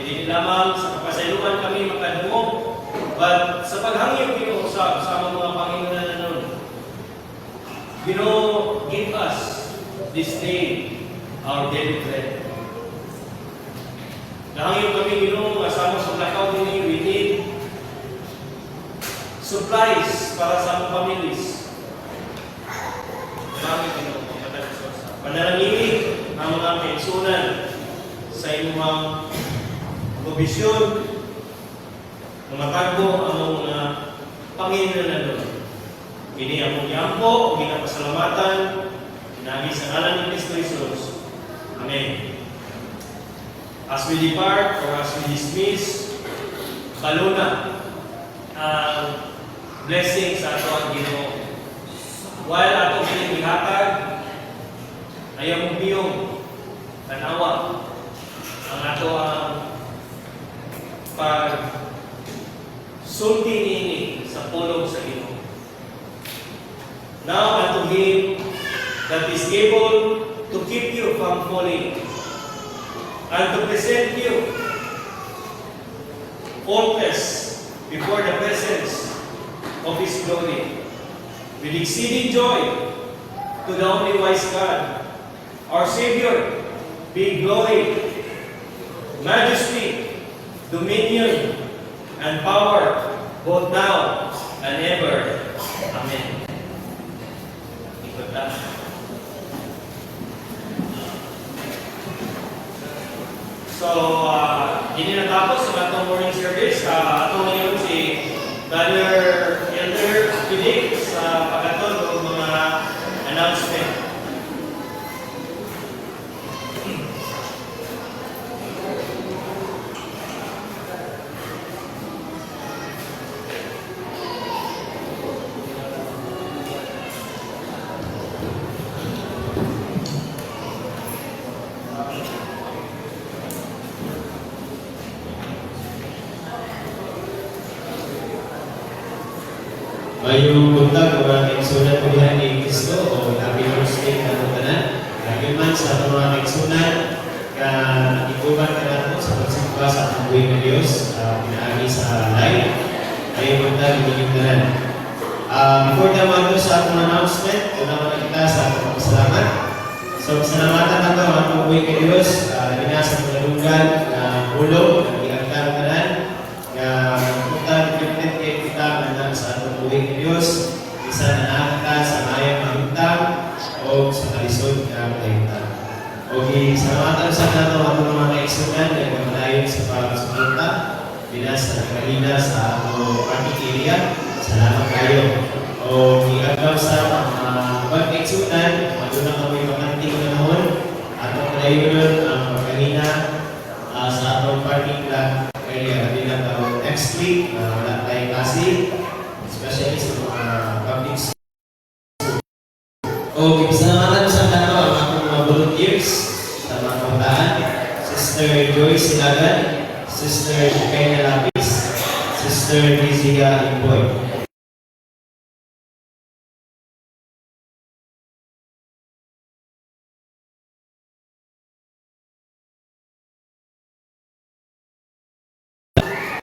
[SPEAKER 1] Hindi lamang sa kapasayloan kami makadungog, but sa paghangyo Ginoo sa mga Panginoon na nun. Ginoo, give us this day our daily bread. Nahangyo kami Ginoo, asama sa lakaw din we need supplies para sa among families. Maraming Ginoo, panalangin ang mga kaigsunan sa inyong provision, mga tagbo ang mga Panginoon na doon. Kini ang yampo, ginapasalamatan, pinagi sa ngalan ni Kristo Jesus. Amen. As we depart or as we dismiss, baluna ang blessing sa ato ang Ginoo. While ato gihatag, ayaw mong biyong tanawa ang ato ang pag-sulti niini sa pulong sa Ginoo. Now unto Him that is able to keep you from falling and to present you faultless before the presence of His glory with exceeding joy, to the only wise God, our Savior, be glory, majesty, dominion, and power, both now and ever. Amen. Ikot lang. So, hindi natapos sa atong morning service. Atong ngayon si Brother Elder Philip sa pagkatod ng mga announcement.
[SPEAKER 3] Mayroong buntag mga kaigsunan ko dihan ni Kristo o Happy Birthday na ito tanan. Lagi man sa atong mga kaigsunan ka ikuban ka nato sa pagsimba sa atong buhay ng Diyos pinaagi sa live. Mayroong buntag inyong tanan. Before na mga sa atong announcement, una mo na kita sa atong pasalamat. So, pasalamatan nato ang atong buhay ng Diyos. Binasa ng lalunggan na ulo, ang iagtang tanan. Punta dipinit kay kita na sa atong buhay ng Diyos, isa na nakaka sa mayang mahintang o sa kalisod na mahintang. Okay, salamatan sa nato ato ng mga kaigsunan na nagmalayon sa pagsumunta binasa ng kanina sa ato parking area. Salamat kayo. O iagaw sa mga kaigsunan, madunang kami makanting panahon atong malayon ang kanina sa atong parking lot area. Kanina tayo next week, wala tayong kasi, especially sa mga public school. Okay, pasalamatan sa nato ang ating mga volunteers sa mga kabataan. Sister Joyce Silagan, Sister Kayna Lapis, Sister Rizia Imboy.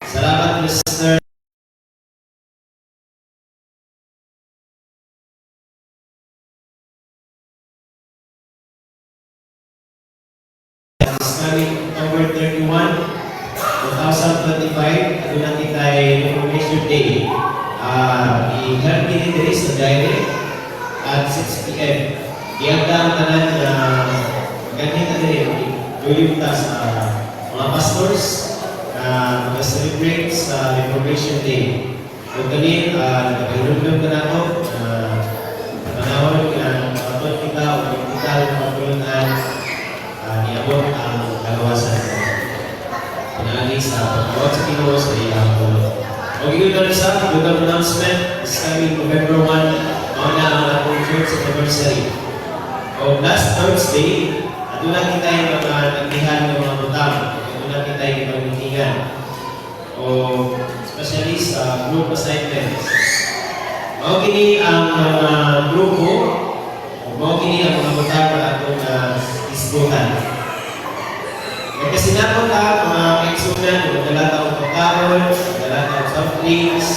[SPEAKER 3] Salamat, Mr. This coming October 31, 2025, ito na kita ay Reformation Day. I-help din dito sa diary at 6 p.m. Iagda ang tanan na ganyan na rin. Gawin ta sa mga pastors mag-celebrate sa Reformation Day. Kung galing, nagpahilundong ka na ito, panahon na kapatid kita o kita ang pagpulunan, niabot ang kalawasan ko. Pinali sa pagkawat sa Pinoy sa iyang pulo. O ginoon na sa lugar announcement, this coming November 1, mauna ang atong church anniversary. O last Thursday, doon na kita yung mga nagdihan ng mga butang. Doon na kita yung pagmitingan. O especially sa group assignments. Mao kini ang mga grupo, mao kini ang mga butang na atong isbutan. Kasi nato ta mga igsunan, magdala taong pagkaon, magdala taong soft drinks,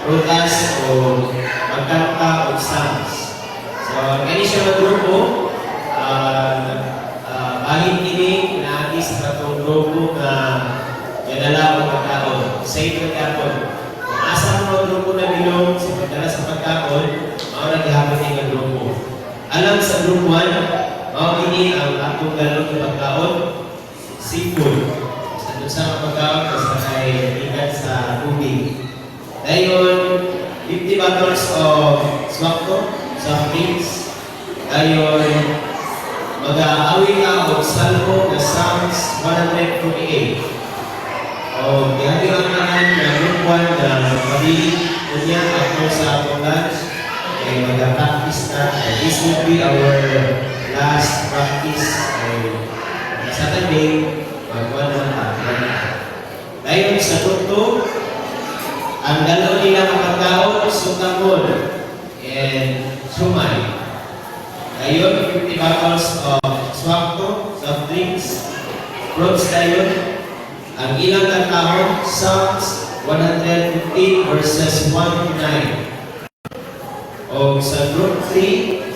[SPEAKER 3] prutas, o magkanta o songs. So, kani siya ng grupo, bahid kini naati sa katong grupo na gadala o pagkaon. Sa ito kapon. Kung asa mo ang grupo na bilong sa pagdala sa pagkaon, maura gihapon ng grupo. Alam sa group 1, mao kini ang atong dalawang pagkaon, seafood. Sa sa pagkaon kasi ay ikat sa tubig. Dayon 50 bottles of swakto, soft drinks. Dayon mag-aawi ka o salmo na Psalms 148. O gihati ang tanan na group 1 na magpabili ko niya after sa atong lunch. Mag-practice na. This will be our last practice. Saturday, magkuhan naman tayo. Dahil sa tuto, ang dalaw nila kapagkaon, sutamol, and sumay. Dahil 50 bottles of swakto, soft drinks, fruits dahil. Ang ilang kakao, Psalms 115 verses 1 to 9. O sa group 3,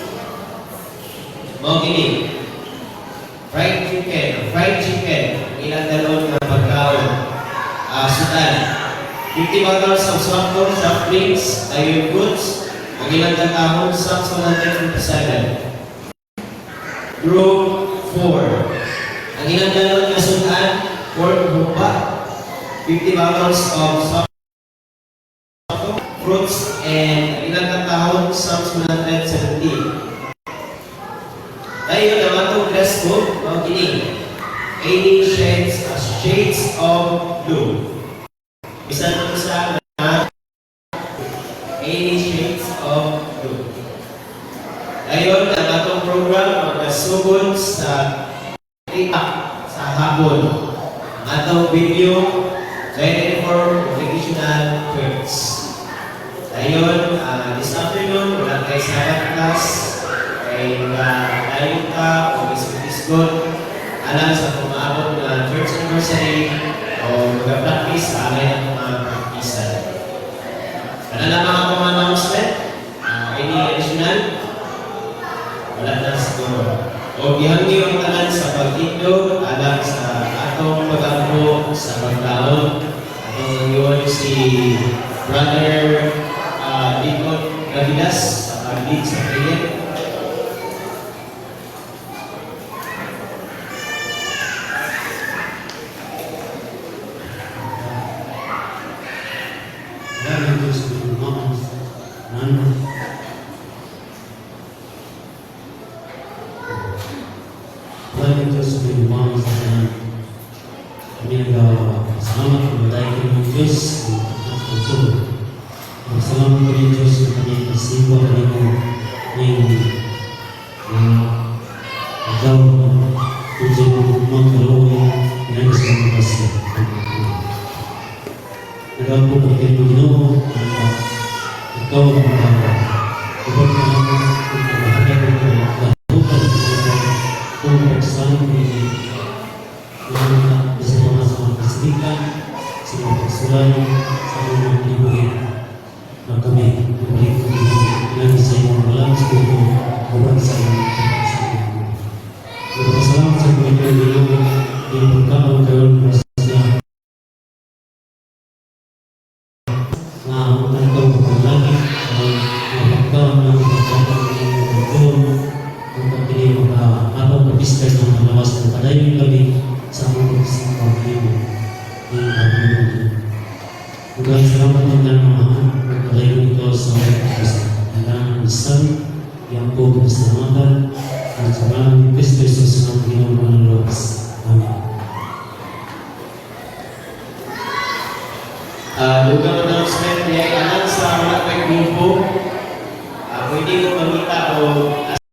[SPEAKER 3] mga kini, fried chicken, ilang dalawang na pagkaon, sudan, 50 bottles of swakto, soft drinks, ayun goods, ang ilang kakao, Psalms 127. Group 4, ang ilang dalawang na sudan, pork humba, 50 bottles of swakto, fruits, and ilang katahon, Psalms 117. Tayo na matong dress code, mga kini, 80 shades of blue. Isa nung sa na 80 shades of blue. Tayo na matong program, magkasugod sa sa hapon. Atong video, 24 vocational words. Ayun, this afternoon, wala kayo sa class, kay layo ka, o isgot, alam sa pumaabot na church anniversary, o mag-practice sa alay ng mga practicean. Ano na mga announcement? Any additional? Wala na siguro. O gihangi ang tanan sa pag-indo, alam sa atong pag-ampo sa pagkaon. Atong yun si Brother Deacon Gavidas, lead sa prayer.
[SPEAKER 4] Salamat kepada Yesus. Salamat kepada Yesus yang kami kasih buat kami yang jauh tujuan mengalami yang selalu kasih. Dalam buku Enoch, engkau berkata, bersama-sama pastikan semua persoalan sama dibuat. Maka kami memberikan yang saya dalam sebuah orang saya bersalam sebagai dulu yang pertama dalam proses untuk lagi melakukan untuk ini maka apa berbisnis yang menawas kepada ini kami sama bersama ini bukan selamat dengan Lain itu sampai dan besar yang kau keselamatan dan jalan Kristus